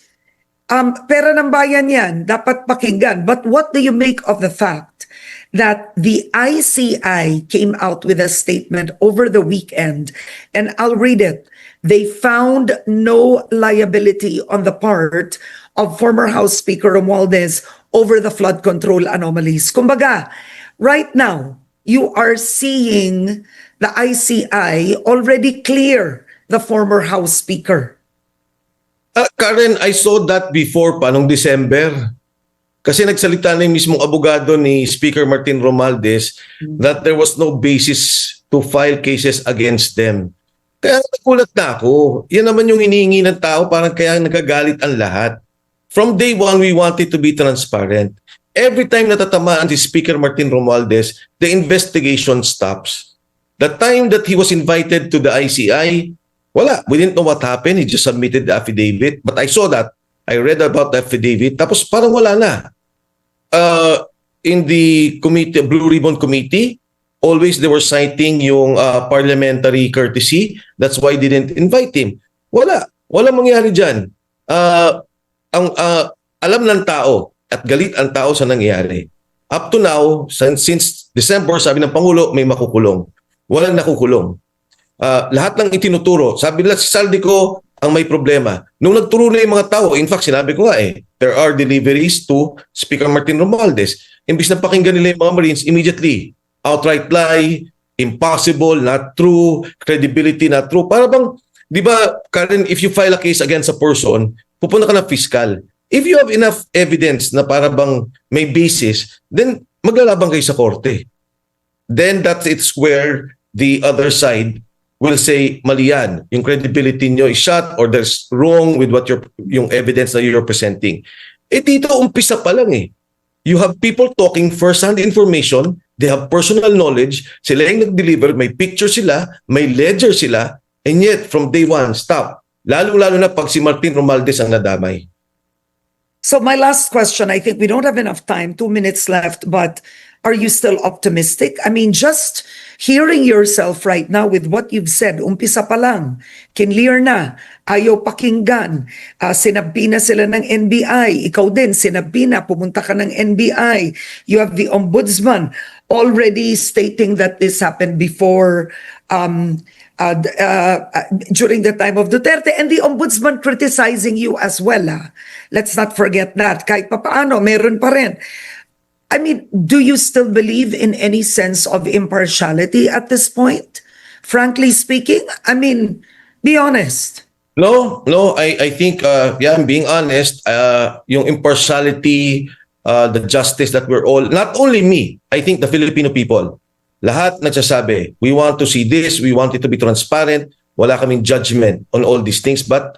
Pera ng bayan yan, dapat pakinggan. But what do you make of the fact that the ICI came out with a statement over the weekend, and I'll read it. They found no liability on the part of former House Speaker Romualdez over the flood control anomalies. Kumbaga, right now, you are seeing the ICI already clear the former House Speaker. Karen, I saw that before pa, nung December. Kasi nagsalita na yung mismong abogado ni Speaker Martin Romualdez that there was no basis to file cases against them. Kaya nagulat na ako. Yan naman yung hinihingi ng tao, parang kaya nagagalit ang lahat. From day one, we wanted to be transparent. Every time natatamaan si Speaker Martin Romualdez, the investigation stops. The time that he was invited to the ICI, wala. We didn't know what happened. He just submitted the affidavit. But I saw that. I read about the affidavit. Tapos parang wala na. In the committee, Blue Ribbon Committee, always they were citing yung parliamentary courtesy. That's why they didn't invite him. Wala. Wala mangyari dyan. Alam ng tao at galit ang tao sa nangyari. Up to now, since December, sabi ng Pangulo, may makukulong. Walang nakukulong. Lahat ng itinuturo, sabi nila si Saldico ang may problema. Nung nagturo na yung mga tao, in fact, sinabi ko nga there are deliveries to Speaker Martin Romualdez. Imbis na pakinggan nila yung mga Marines, immediately, outright lie, impossible, not true, credibility, not true. Para bang, di ba, Karen, if you file a case against a person, pupunta ka ng fiscal. If you have enough evidence na para bang may basis, then maglalaban kayo sa korte. Then it's where the other side will say, mali yan. Yung credibility nyo is shot or there's wrong with what yung evidence na you're presenting. Dito, umpisa pa lang You have people talking first-hand information, they have personal knowledge, sila yung nag-deliver, may picture sila, may ledger sila, and yet, from day one, stop. Lalo-lalo na pag si Martin Romualdez ang nadamay. So my last question, I think we don't have enough time, 2 minutes left, but are you still optimistic? I mean, just hearing yourself right now with what you've said, umpisa pa lang, kinlear na, ayaw pakinggan, sinabi na sila ng NBI, ikaw din, sinabi na, pumunta ka ng NBI, you have the ombudsman already stating that this happened before, during the time of Duterte, and the ombudsman criticizing you as well. Let's not forget that. Kahit papaano, meron pa rin. I mean, do you still believe in any sense of impartiality at this point? Frankly speaking, I mean, be honest. No, I think, I'm being honest, yung impartiality, the justice that we're all, not only me, I think the Filipino people, lahat nagsasabi, we want to see this, we want it to be transparent, wala kaming judgment on all these things, but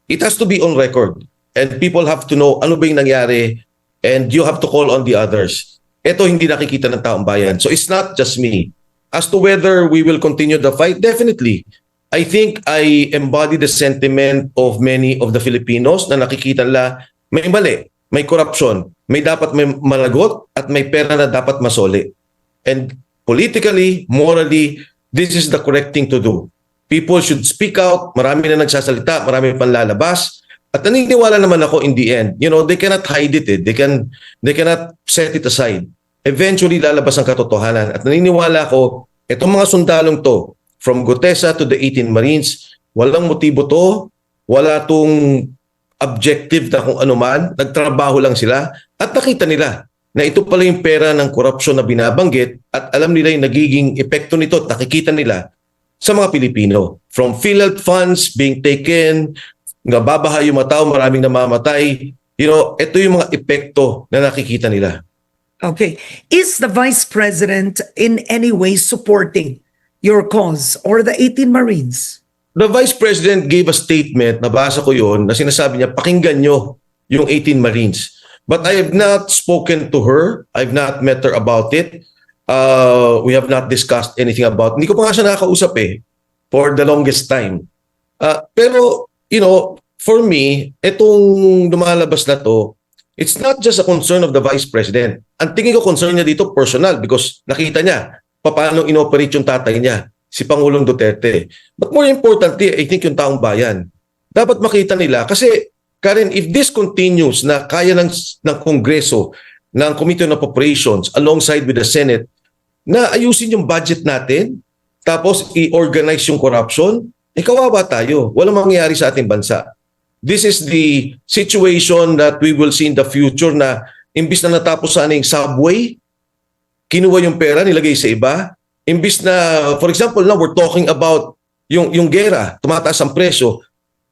it has to be on record. And people have to know ano ba yung nangyari, and you have to call on the others. Ito hindi nakikita ng taong bayan. So it's not just me. As to whether we will continue the fight, definitely. I think I embody the sentiment of many of the Filipinos na nakikita nila may mali, may corruption, may dapat may malagot at may pera na dapat masoli. And politically, morally, this is the correct thing to do. People should speak out. Marami na nagsasalita, marami panlalabas. At naniniwala naman ako in the end, they cannot hide it. They cannot set it aside. Eventually, lalabas ang katotohanan. At naniniwala ako, itong mga sundalong to, from Gutesa to the 18 Marines, walang motibo to, wala tong objective na kung ano man, nagtrabaho lang sila, at nakita nila na ito pala yung pera ng korupsyon na binabanggit at alam nila yung nagiging epekto nito at nakikita nila sa mga Pilipino. From PhilHealth funds being taken, nababaha yung mga tao, maraming namamatay. Ito yung mga epekto na nakikita nila. Okay. Is the Vice President in any way supporting your cause or the 18 Marines? The Vice President gave a statement, nabasa ko yun, na sinasabi niya, pakinggan nyo yung 18 Marines. But I have not spoken to her. I've not met her about it. We have not discussed anything about it. Hindi ko pa nga siya nakakausap for the longest time. Pero, for me, itong lumalabas na to, it's not just a concern of the Vice President. Ang tingin ko concern niya dito personal because nakita niya paano inoperate yung tatay niya, si Pangulong Duterte. But more importantly, I think yung taong bayan. Dapat makita nila kasi Karen, if this continues na kaya ng Kongreso, ng Committee on Appropriations, alongside with the Senate, na ayusin yung budget natin, tapos i-organize yung corruption, kawawa tayo. Walang mangyayari sa ating bansa. This is the situation that we will see in the future na imbis na natapos sana yung subway, kinuha yung pera, nilagay sa iba. Imbis na, for example, now we're talking about yung gera, tumataas ang presyo.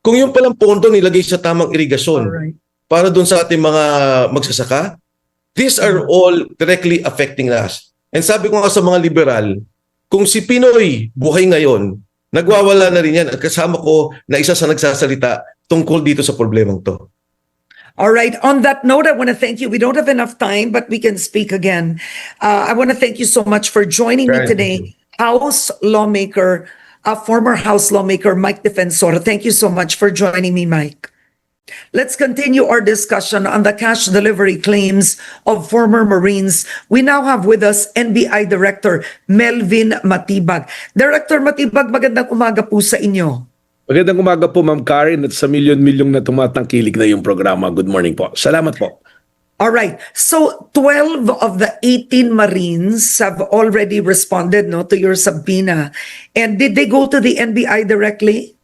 Kung yung palang pondo nilagay sa tamang irigasyon Alright. para dun sa ating mga magsasaka, these are all directly affecting us. And sabi ko nga sa mga liberal, kung si Pinoy buhay ngayon, nagwawala na rin yan. At kasama ko na isa sa nagsasalita tungkol dito sa problemang to. All right. On that note, I want to thank you. We don't have enough time, but we can speak again. I want to thank you so much for joining me Right. today. House lawmaker, former House lawmaker, Mike Defensor. Thank you so much for joining me, Mike. Let's continue our discussion on the cash delivery claims of former Marines. We now have with us NBI Director Melvin Matibag. Director Matibag, magandang umaga po sa inyo. Magandang umaga po, Ma'am Karen, at sa milyon-milyong na tumatangkilik na yung programa. Good morning po. Salamat po. All right. So 12 of the 18 Marines have already responded to your subpoena. And did they go to the NBI directly?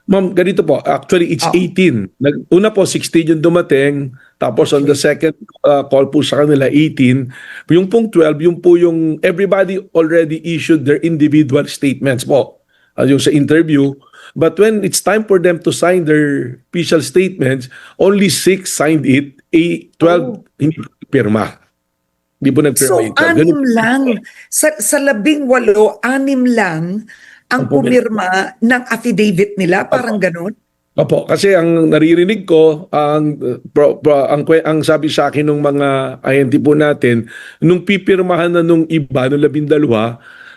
Ma'am, ganito po. Actually, it's 18. Una po, 16 yung dumating. Tapos on the second call po sa kanila, 18. Yung pong 12, yung po yung everybody already issued their individual statements po. Yung sa interview. But when it's time for them to sign their official statements, only 6 signed it, 12 hindi po pirma. Hindi po nagpirma So yung 12. anim lang. Sa 18, anim lang ang pumirma ng affidavit nila. Parang ganun. Opo, kasi ang naririnig ko, ang sabi sa akin ng mga ahente po natin, nung pipirmahan na nung iba, nung 12,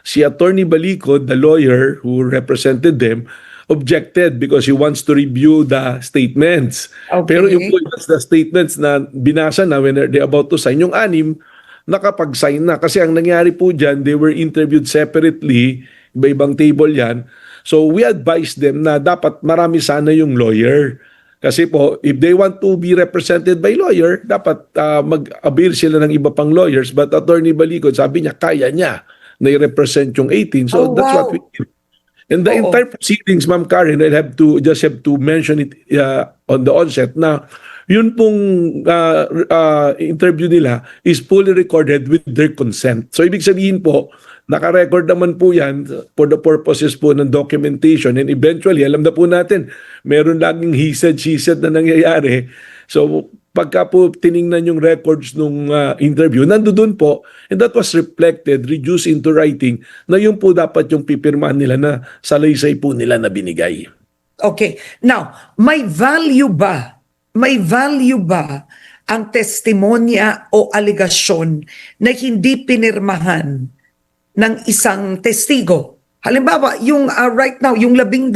si Attorney Balicod, the lawyer who represented them, objected because he wants to review the statements. Okay. Pero yung the statements na binasa na when they're about to sign, yung 6, nakapag-sign na. Kasi ang nangyari po dyan, they were interviewed separately, iba-ibang table yan. So we advised them na dapat marami sana yung lawyer. Kasi po, if they want to be represented by lawyer, dapat mag-avail sila ng iba pang lawyers. But Attorney Balicod, sabi niya, kaya niya na i-represent yung 18. So that's what we did. And the entire proceedings, Ma'am Karen, I have to mention it on the onset na yun pong interview nila is fully recorded with their consent. So ibig sabihin po, naka-record naman po yan for the purposes po ng documentation, and eventually, alam na po natin, meron laging he said, she said na nangyayari. So pagka po tiningnan yung records nung interview, nandoon po, and that was reflected, reduced into writing, na yun po dapat yung pipirmahan nila na salaysay po nila na binigay. Okay. Now, may value ba ang testimonya o aligasyon na hindi pinirmahan ng isang testigo? Halimbawa, yung right now, yung 12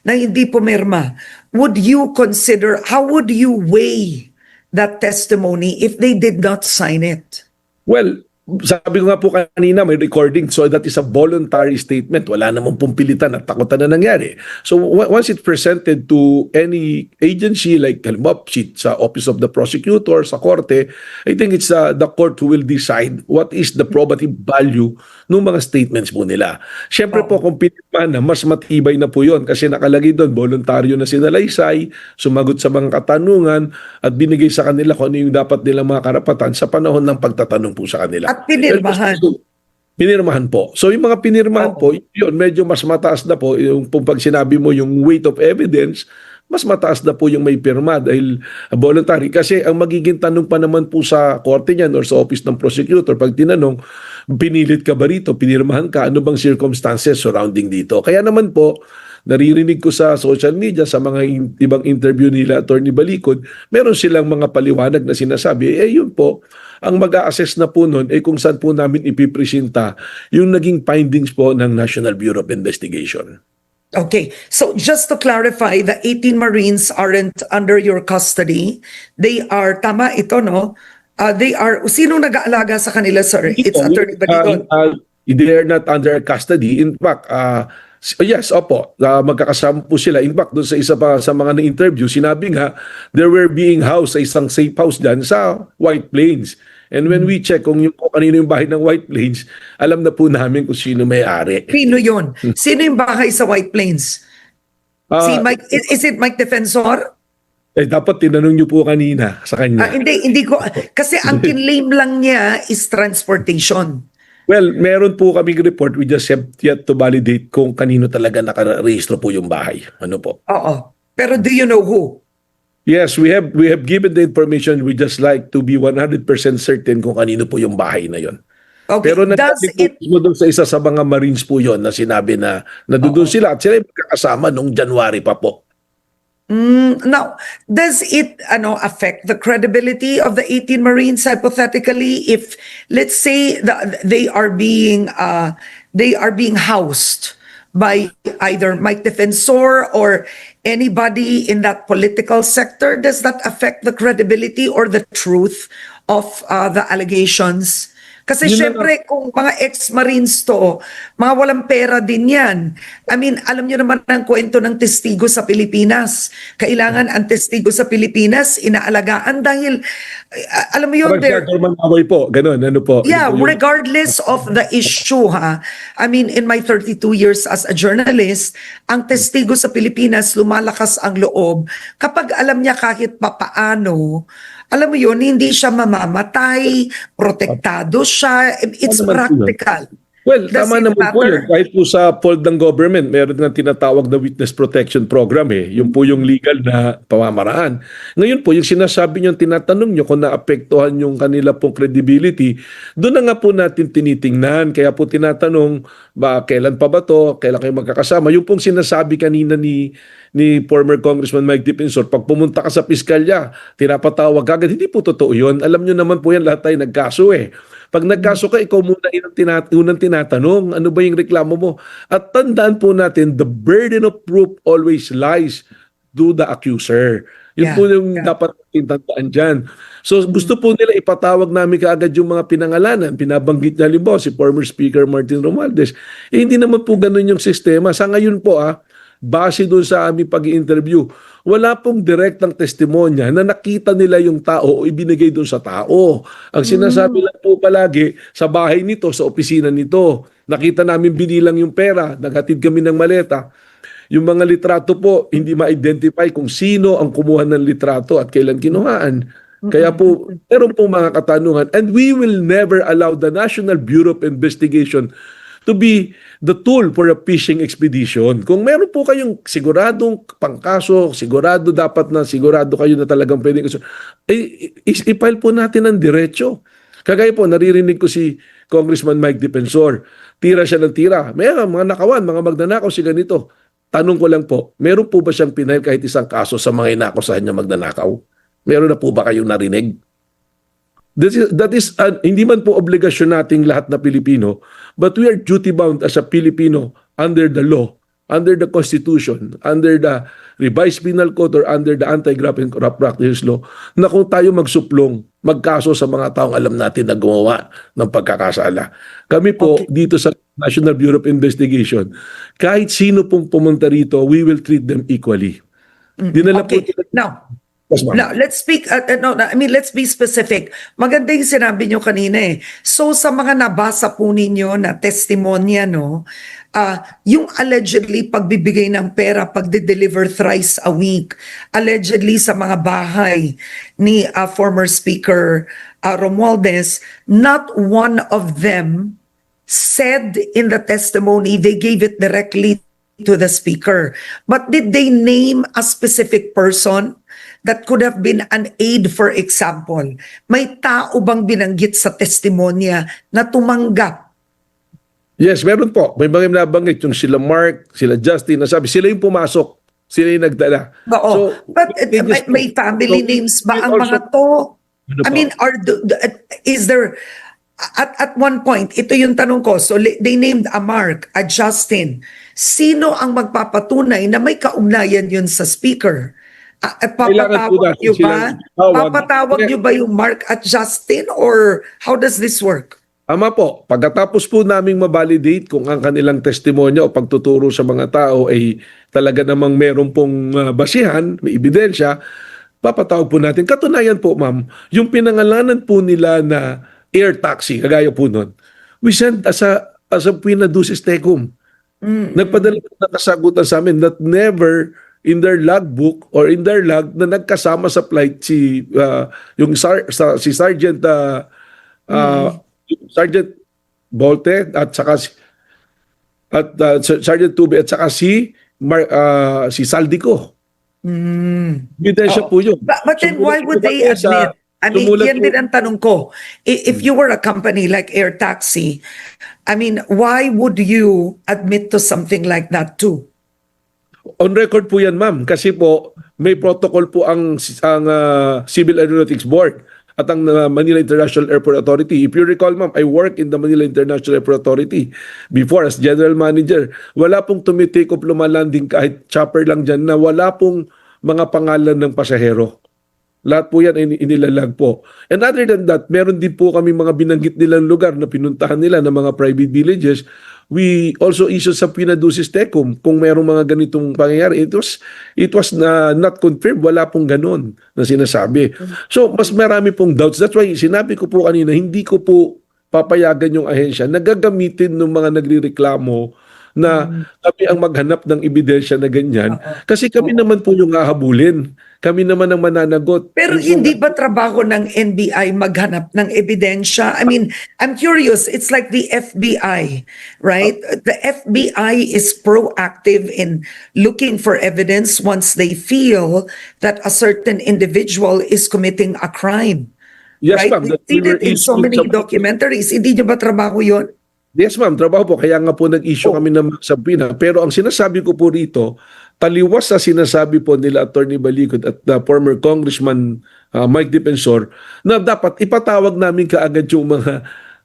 na hindi pumirma, would you consider, how would you weigh that testimony if they did not sign it? Well, sabi ko nga po kanina, may recording, so that is a voluntary statement. Wala namang pumpilitan at takutan na nangyari. So once it's presented to any agency, like halimbawa sa Office of the Prosecutor, sa Korte, I think it's the court who will decide what is the probative value ng mga statements po nila. Siyempre po, kung pinirmahan na, mas matibay na po yun kasi nakalagay doon, voluntaryo na sinalaysay, sumagot sa mga katanungan, at binigay sa kanila kung ano yung dapat nilang mga karapatan sa panahon ng pagtatanong po sa kanila. At pinirmahan. Pinirmahan po. So yung mga pinirmahan po, yun, medyo mas mataas na po. Yung pag sinabi mo yung weight of evidence, mas mataas na po yung may pirma dahil voluntary. Kasi ang magiging tanong pa naman po sa korte niyan or sa office ng prosecutor, pag tinanong, pinilit ka ba rito, pinirmahan ka, ano bang circumstances surrounding dito? Kaya naman po, naririnig ko sa social media, sa mga ibang interview nila, Attorney Balicod, meron silang mga paliwanag na sinasabi, yun po, ang mag-a-assess na po nun ay kung saan po namin ipipresenta yung naging findings po ng National Bureau of Investigation. Okay, so just to clarify, the 18 Marines aren't under your custody. They are, tama ito, no? They are, sino nag-aalaga sa kanila, sir? It's Attorney Balicod. They are not under custody. In fact, Yes, opo. Magkakasama po sila. In fact, doon sa isa pa sa mga na-interview, sinabi nga, they were being housed sa isang safe house dyan sa White Plains. And when we check kung kanino yung bahay ng White Plains, alam na po namin kung sino may-ari. Sino yun? Sino yung bahay sa White Plains? Si Ah, Mike, is it Mike Defensor? dapat tinanong niyo po kanina sa kanya. Hindi ko, kasi ang kinlaim lang niya is transportation. Well, meron po kaming report. We just have yet to validate kung kanino talaga nakarehistro po yung bahay. Ano po? Oo. Pero do you know who? Yes, we have given the information. We just like to be 100% certain kung kanino po yung bahay na yon. Okay, Pero does nagkakita it, mo doon sa isa sa mga Marines po yon na sinabi na nandoon sila at sila yung magkakasama noong January pa po. now, does it affect the credibility of the 18 Marines hypothetically if, let's say, they are being housed by either Mike Defensor or anybody in that political sector? Does that affect the credibility or the truth of the allegations? Kasi Yun na syempre, kung mga ex-Marines to, mga walang pera din yan. I mean, alam nyo naman ang kwento ng testigo sa Pilipinas. Kailangan ang testigo sa Pilipinas inaalagaan dahil, alam mo yun, Parang manaway po, ganun, ano po. yeah, Yun po yung- regardless of the issue, ha. I mean, in my 32 years as a journalist, ang testigo sa Pilipinas, lumalakas ang loob. Kapag alam niya kahit papaano, alam mo yun, hindi siya mamamatay, protektado siya. It's Ano naman po yun? practical. Well, Does tama it naman po matter? yun. Kahit po sa fold ng government, meron nga tinatawag na Witness Protection Program eh. Yung po yung legal na pamamaraan. Ngayon po, yung sinasabi nyo, tinatanong nyo kung naapektuhan yung kanila pong credibility, doon na nga po natin tinitingnan. Kaya po tinatanong, kailan pa ba to? Kailan kayo magkakasama? Yung pong sinasabi kanina ni former Congressman Mike Defensor, pag pumunta ka sa piskalya, tinapatawag agad. Hindi po totoo yun. Alam nyo naman po yan, lahat tayo nagkaso eh. Pag nagkaso ka, ikaw muna unang tinatanong, ano ba yung reklamo mo? At tandaan po natin, the burden of proof always lies to the accuser. Yun po yung dapat tandaan dyan. So gusto po nila ipatawag namin kaagad yung mga pinangalanan. Pinabanggit niya halimbawa si former Speaker Martin Romualdez. Hindi naman po ganun yung sistema. Sa ngayon po base doon sa aming pag-i-interview, wala pong direktang testimonya na nakita nila yung tao o ibinigay doon sa tao. Ang sinasabi lang po palagi, sa bahay nito, sa opisina nito, nakita namin binilang yung pera, naghatid kami ng maleta. Yung mga litrato po, hindi ma-identify kung sino ang kumuha ng litrato at kailan kinuhaan. Kaya po, meron pong mga katanungan. And we will never allow the National Bureau of Investigation to be the tool for a fishing expedition. Kung meron po kayong siguradong pangkaso, sigurado kayo na talagang pwedeng i-file po natin ng diretso. Kagaya po, naririnig ko si Congressman Mike Defensor, tira siya ng tira. May mga nakawan, mga magnanakaw si ganito. Tanong ko lang po, meron po ba siyang pinahil kahit isang kaso sa mga inakusahan niya magnanakaw? Meron na po ba kayong narinig? That is hindi man po obligasyon nating lahat na Pilipino, but we are duty bound as a Filipino under the law, under the Constitution, under the Revised Penal Code or under the Anti-Graft and Corrupt Practices Law, na kung tayo magsuplong, magkaso sa mga taong alam natin na gumawa ng pagkakasala. Kami po dito sa National Bureau of Investigation, kahit sino pong pumunta rito, we will treat them equally. Dinala po Okay. Now, let's speak, let's be specific. Maganda yung sinabi nyo kanina eh. So, sa mga nabasa po ninyo na testimonya, yung allegedly pagbibigay ng pera, pagde-deliver thrice a week, allegedly sa mga bahay ni former Speaker Romualdez, not one of them said in the testimony, they gave it directly to the Speaker. But did they name a specific person that could have been an aide, for example? May tao bang binanggit sa testimonya na tumanggap? Yes, meron po. May mga nabanggit yung sila Mark, sila Justin, nasabi sila yung pumasok, sila yung nagdala. Oo. But may family names ba ang mga to? Ano I po? mean, is there, at one point, ito yung tanong ko, so they named a Mark, a Justin. Sino ang magpapatunay na may kaugnayan yun sa Speaker? At Kailangan po natin silang tawag. Papatawag nyo ba yung Mark at Justin or how does this work? Ama po, pagkatapos po naming mabalidate kung ang kanilang testimonya o pagtuturo sa mga tao ay talaga namang meron pong basihan, may ebidensya, papatawag po natin. Katunayan po, ma'am, yung pinangalanan po nila na air taxi, kagaya po nun, we sent as a pinadusis tecum. Nagpadala ng kasagutan sa amin that never in their logbook or in their log na nagkasama sa flight si Sergeant Sergeant Bolte at saka Sergeant Tube at saka si Saldico. Ebidensya po yun. But then why would they Sumulat po admit? I mean, sumulat yan po- din ang tanong ko. If you were a company like Air Taxi, I mean, why would you admit to something like that too? On record po yan, ma'am, kasi po may protocol po ang Civil Aeronautics Board at ang Manila International Airport Authority. If you recall, ma'am, I work in the Manila International Airport Authority before as general manager. Wala pong tumitake off lumalanding kahit chopper lang dyan na wala pong mga pangalan ng pasahero. Lahat po yan ay inilalag po. And other than that, meron din po kami mga binanggit nilang lugar na pinuntahan nila ng mga private villages. We also issue sa pinadusis tecum kung merong mga ganitong pangyayari. It was not confirmed. Wala pong ganun na sinasabi. So, mas marami pong doubts. That's why sinabi ko po kanina, hindi ko po papayagan yung ahensya na gagamitin ng mga nagrireklamo na kami ang maghanap ng ebidensya na ganyan. Kasi kami naman po yung hahabulin. Kami naman ang mananagot. Pero hindi ba trabaho ng NBI maghanap ng ebidensya? I mean, I'm curious. It's like the FBI, right? The FBI is proactive in looking for evidence once they feel that a certain individual is committing a crime. Yes, right? ma'am. We've seen it in so many documentaries. Hindi nyo ba trabaho yun? Yes, ma'am. Trabaho po. Kaya nga po nag-issue kami ng sabina. Pero ang sinasabi ko po rito, taliwas sa sinasabi po nila Attorney Balicod at former Congressman Mike Defensor na dapat ipatawag namin kaagad yung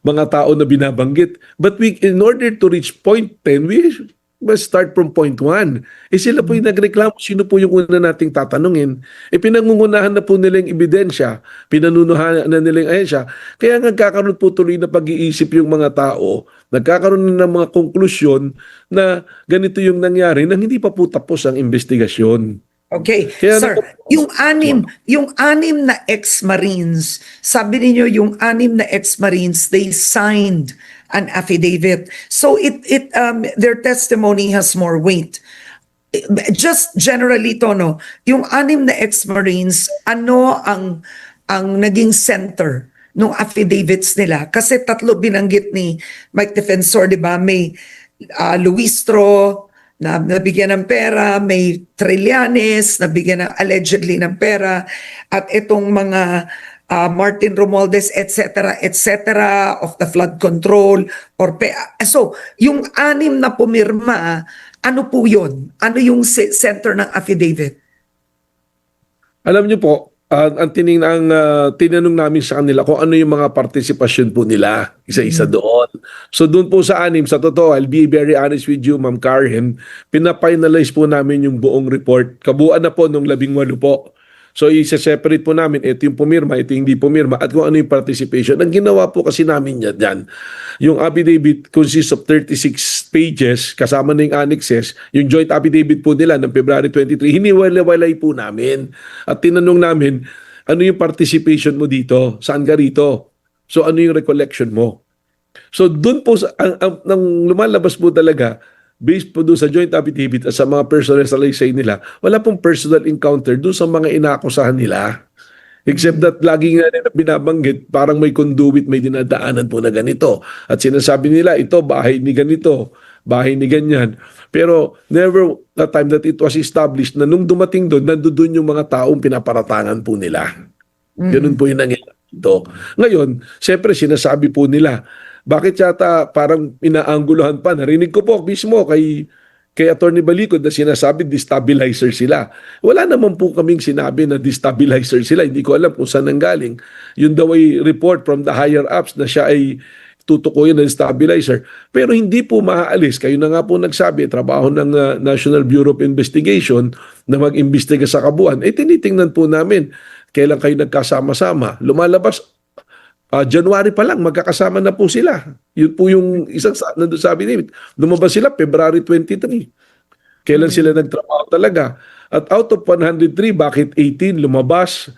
mga tao na binabanggit. But in order to reach point 10, we must start from point 1. Sila po yung nagreklamo, sino po yung una nating tatanungin? Pinangungunahan na po nila yung ebidensya, pinanunuhan na nila yung ahensya. Kaya nagkakaroon po tuloy na pag-iisip yung mga tao, nagkakaroon na ng mga konklusyon na ganito yung nangyari nang hindi pa po tapos ang investigasyon. Okay, Kaya sir, yung anim na ex-Marines, sabi niyo yung anim na ex-Marines, they signed an affidavit. So their testimony has more weight. Just generally, Tono, yung anim na ex-Marines, ano ang naging center ng affidavits nila? Kasi tatlo binanggit ni Mike Defensor, di ba? May Luistro, na nabigyan ng pera, may Trillanes, nabigyan ng allegedly ng pera, at itong mga Martin Romualdez, etc., of the flood control. So, yung anim na pumirma, ano po yun? Ano yung center ng affidavit? Alam niyo po, tinanong namin sa kanila kung ano yung mga partisipasyon po nila, isa-isa doon. So doon po sa anim, sa totoo, I'll be very honest with you, Ma'am Karen, pinafinalize po namin yung buong report. Kabuuan na po nung 18 po. So isa-separate po namin, ito yung pumirma, ito yung hindi pumirma, at kung ano yung participation. Ang ginawa po kasi namin yan, yung affidavit consists of 36 pages, kasama na yung annexes, yung joint affidavit po nila ng February 23, hiniwalay po namin. At tinanong namin, ano yung participation mo dito? Saan ka rito? So ano yung recollection mo? So doon po, nang lumalabas po talaga, based po doon sa joint affidavit at sa mga personal salaysay nila, wala pong personal encounter doon sa mga inaakusahan nila. Except that lagi nga nila binabanggit, parang may conduit, may dinadaanan po na ganito. At sinasabi nila, ito, bahay ni ganito, bahay ni ganyan. Pero never the time that it was established na nung dumating doon, nandoon yung mga taong pinaparatangan po nila. Ganun po yung nangyayari dito. Ngayon, siyempre sinasabi po nila, bakit yata parang inaangguluhan pa? Narinig ko po mismo kay Attorney Balicod na sinasabi destabilizer sila. Wala naman po kaming sinabi na destabilizer sila. Hindi ko alam kung saan nanggaling. Yun daw ay report from the higher ups na siya ay tutukuyin ng stabilizer. Pero hindi po maaalis. Kayo na nga po nagsabi, trabaho ng National Bureau of Investigation na mag-imbestiga sa kabuuan. Tinitingnan po namin kailan kayo nagkasama-sama. Lumalabas January pa lang, magkakasama na po sila. Yun po yung isang nandun sabi ni lumabas sila February 23. Kailan sila nagtrabaho talaga? At out of 103, bakit 18 lumabas?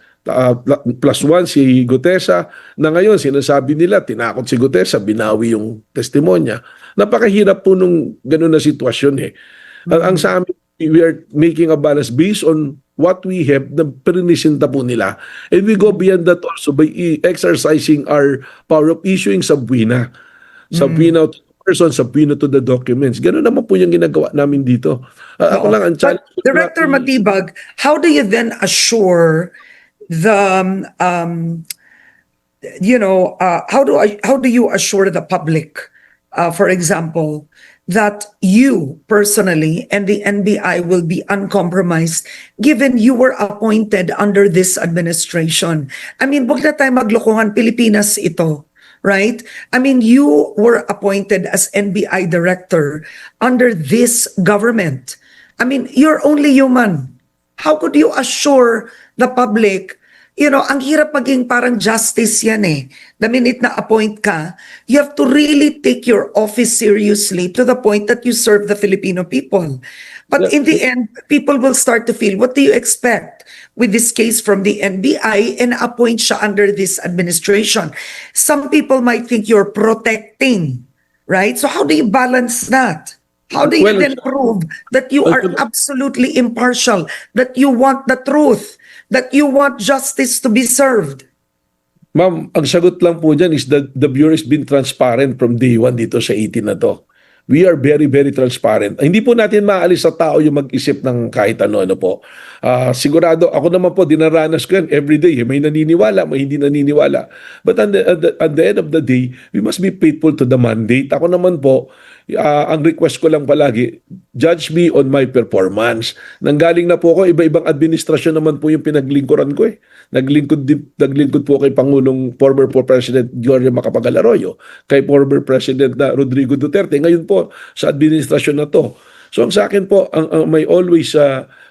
Plus 1 si Gutesa, na ngayon sinasabi nila tinakot si Gutesa, binawi yung testimonya. Napakahirap po nung ganun na sitwasyon eh. Ang sa amin, we are making a balance based on what we have na perinisinta po nila. And we go beyond that also by exercising our power of issuing subpoena. Subpoena to the person, subpoena to the documents. Ganun naman po yung ginagawa namin dito. Ako lang ang challenge. But Director Matibag, how do you then assure the how do you assure the public, for example, that you personally and the NBI will be uncompromised given you were appointed under this administration? I mean, wag na tayo maglokohan, Pilipinas ito. Right? I mean, you were appointed as NBI director under this government. I mean, you're only human. How could you assure the public, ang hirap maging parang justice yan eh. The minute na appoint ka, you have to really take your office seriously to the point that you serve the Filipino people. But in the end, people will start to feel, what do you expect with this case from the NBI and appoint siya under this administration? Some people might think you're protecting, right? So how do you balance that? How do you then prove that you are absolutely impartial, that you want the truth, that you want justice to be served? Ma'am, ang sagot lang po dyan is that the Bureau has been transparent from day one dito sa 18 na to. We are very, very transparent. Hindi po natin maalis sa tao yung mag-isip ng kahit ano po. Sigurado, ako naman po, dinaranas ko yan every day. May naniniwala, may hindi naniniwala. But at the end of the day, we must be faithful to the mandate. Ako naman po, ang request ko lang palagi, judge me on my performance. Nanggaling na po ako, iba-ibang administrasyon naman po yung pinaglingkuran ko eh. Naglingkod po kay Pangulong former President Gloria Macapagal Arroyo, kay former President na Rodrigo Duterte, ngayon po sa administrasyon na to. So ang sa akin po, ang may always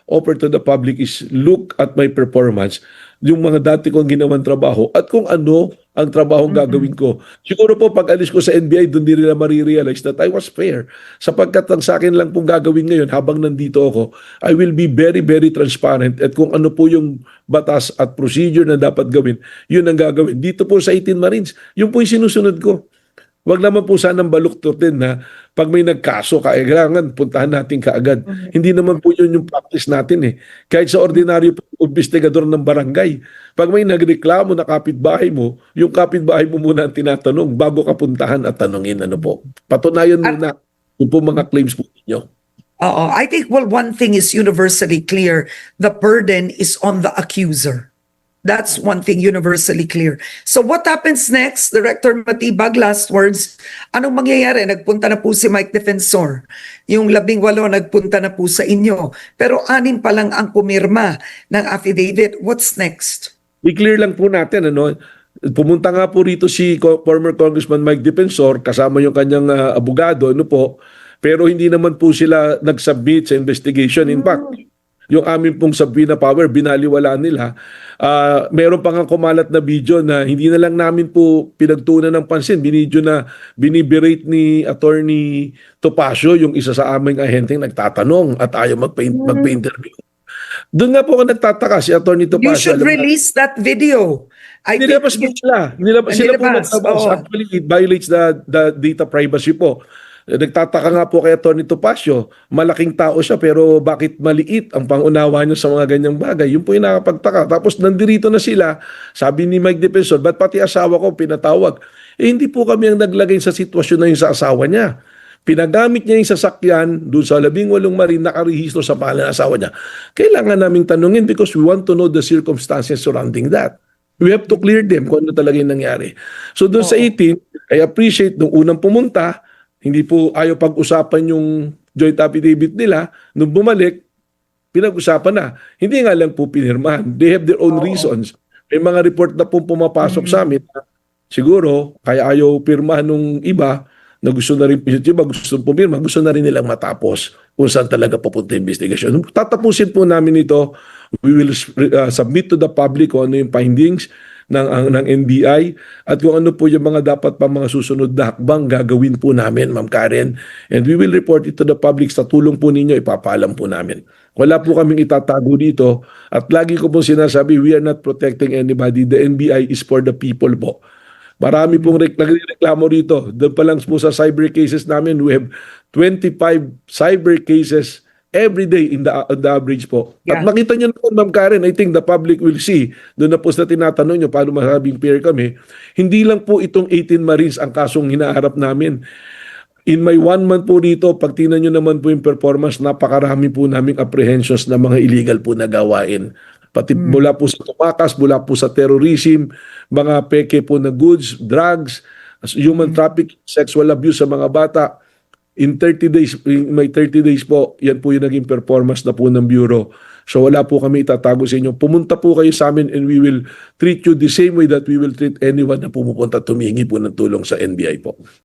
offer to the public is look at my performance, yung mga dati kong ginawang trabaho at kung ano ang trabaho gagawin ko. Siguro po pag alis ko sa NBI, doon din nila marirealize that I was fair. Sapagkat ang sa akin lang pong gagawin ngayon habang nandito ako, I will be very, very transparent at kung ano po yung batas at procedure na dapat gawin, yun ang gagawin. Dito po sa 18 Marines, yun po yung sinusunod ko. Wag naman po sanang baluktutin na pag may nagkaso, kailangan puntahan natin kaagad. Hindi naman po yun yung practice natin eh. Kahit sa ordinaryo investigador ng barangay, pag may nagreklamo na kapitbahay mo, yung kapitbahay mo muna ang tinatanong bago ka puntahan at tanungin ano po. Patunayan muna yung po mga claims po ninyo. I think, one thing is universally clear. The burden is on the accuser. That's one thing universally clear. So what happens next, Director Matibag, last words? Anong mangyayari? Nagpunta na po si Mike Defensor. Yung 18 nagpunta na po sa inyo. Pero 6 pa lang ang pumirma ng affidavit. What's next? I-clear lang po natin, pumunta nga po rito si former Congressman Mike Defensor, kasama yung kanyang abogado, pero hindi naman po sila nag-submit sa investigation. In fact, yung amin pong subpoena power, binaliwala nila. Meron pa nga kumalat na video na hindi na lang namin po pinagtuunan ng pansin. Binidyo na biniberate ni Attorney Topacio, yung isa sa aming ahenteng nagtatanong at ayaw magpa-interview. Doon nga po ako nagtataka si Attorney Topacio. You should release that video. Nilabas po sila. Sila po nagtabas. Actually, it violates the data privacy po. Nagtataka nga po kay Atty. Topacio, malaking tao siya pero bakit maliit ang pangunawa niya sa mga ganyang bagay? Yun po yung nakapagtaka. Tapos nandirito na sila, sabi ni Mike Defensor, ba't pati asawa ko pinatawag? Hindi po kami ang naglagay sa sitwasyon na yung sa asawa niya. Pinagamit niya yung sasakyan doon sa 18 Marine, nakarehistro sa pangalan ng asawa niya. Kailangan naming tanungin because we want to know the circumstances surrounding that. We have to clear them kung ano talaga yung nangyari. So doon sa 18, I appreciate nung unang pumunta, hindi po ayaw pag-usapan yung joint affidavit nila. Nung bumalik, pinag-usapan na. Hindi nga lang po pinirmahan. They have their own reasons. May mga report na po pumapasok sa amin. Siguro, kaya ayaw pirmahan nung iba na gusto na rin, gusto pumirma, gusto na rin nilang matapos kung saan talaga papunta yung investigation. Tatapusin po namin ito. We will submit to the public kung ano yung findings. ng NBI at kung ano po yung mga dapat pa mga susunod na hakbang gagawin po namin, Ma'am Karen. And we will report it to the public. Sa tulong po ninyo, ipapaalam po namin. Wala po kaming itatago dito at lagi ko po sinasabi, we are not protecting anybody. The NBI is for the people po. Marami pong nagreklamo rito. Doon pa lang po sa cyber cases namin, we have 25 cyber cases every day in the average po. At Yeah. makita nyo naman, Ma'am Karen, I think the public will see, doon na po sa tinatanong nyo, paano masabing fair kami, hindi lang po itong 18 Marines ang kasong hinaharap namin. In my 1 month po dito, pag tingnan nyo naman po yung performance, napakarami po naming apprehensions na mga illegal po na gawain. Pati mula po sa tumakas, mula po sa terrorism, mga peke po na goods, drugs, human trafficking, sexual abuse sa mga bata. In 30 days, may 30 days po, yan po yung naging performance na po ng Bureau. So wala po kami itatago sa inyo. Pumunta po kayo sa amin and we will treat you the same way that we will treat anyone na pumupunta tumingi po ng tulong sa NBI po.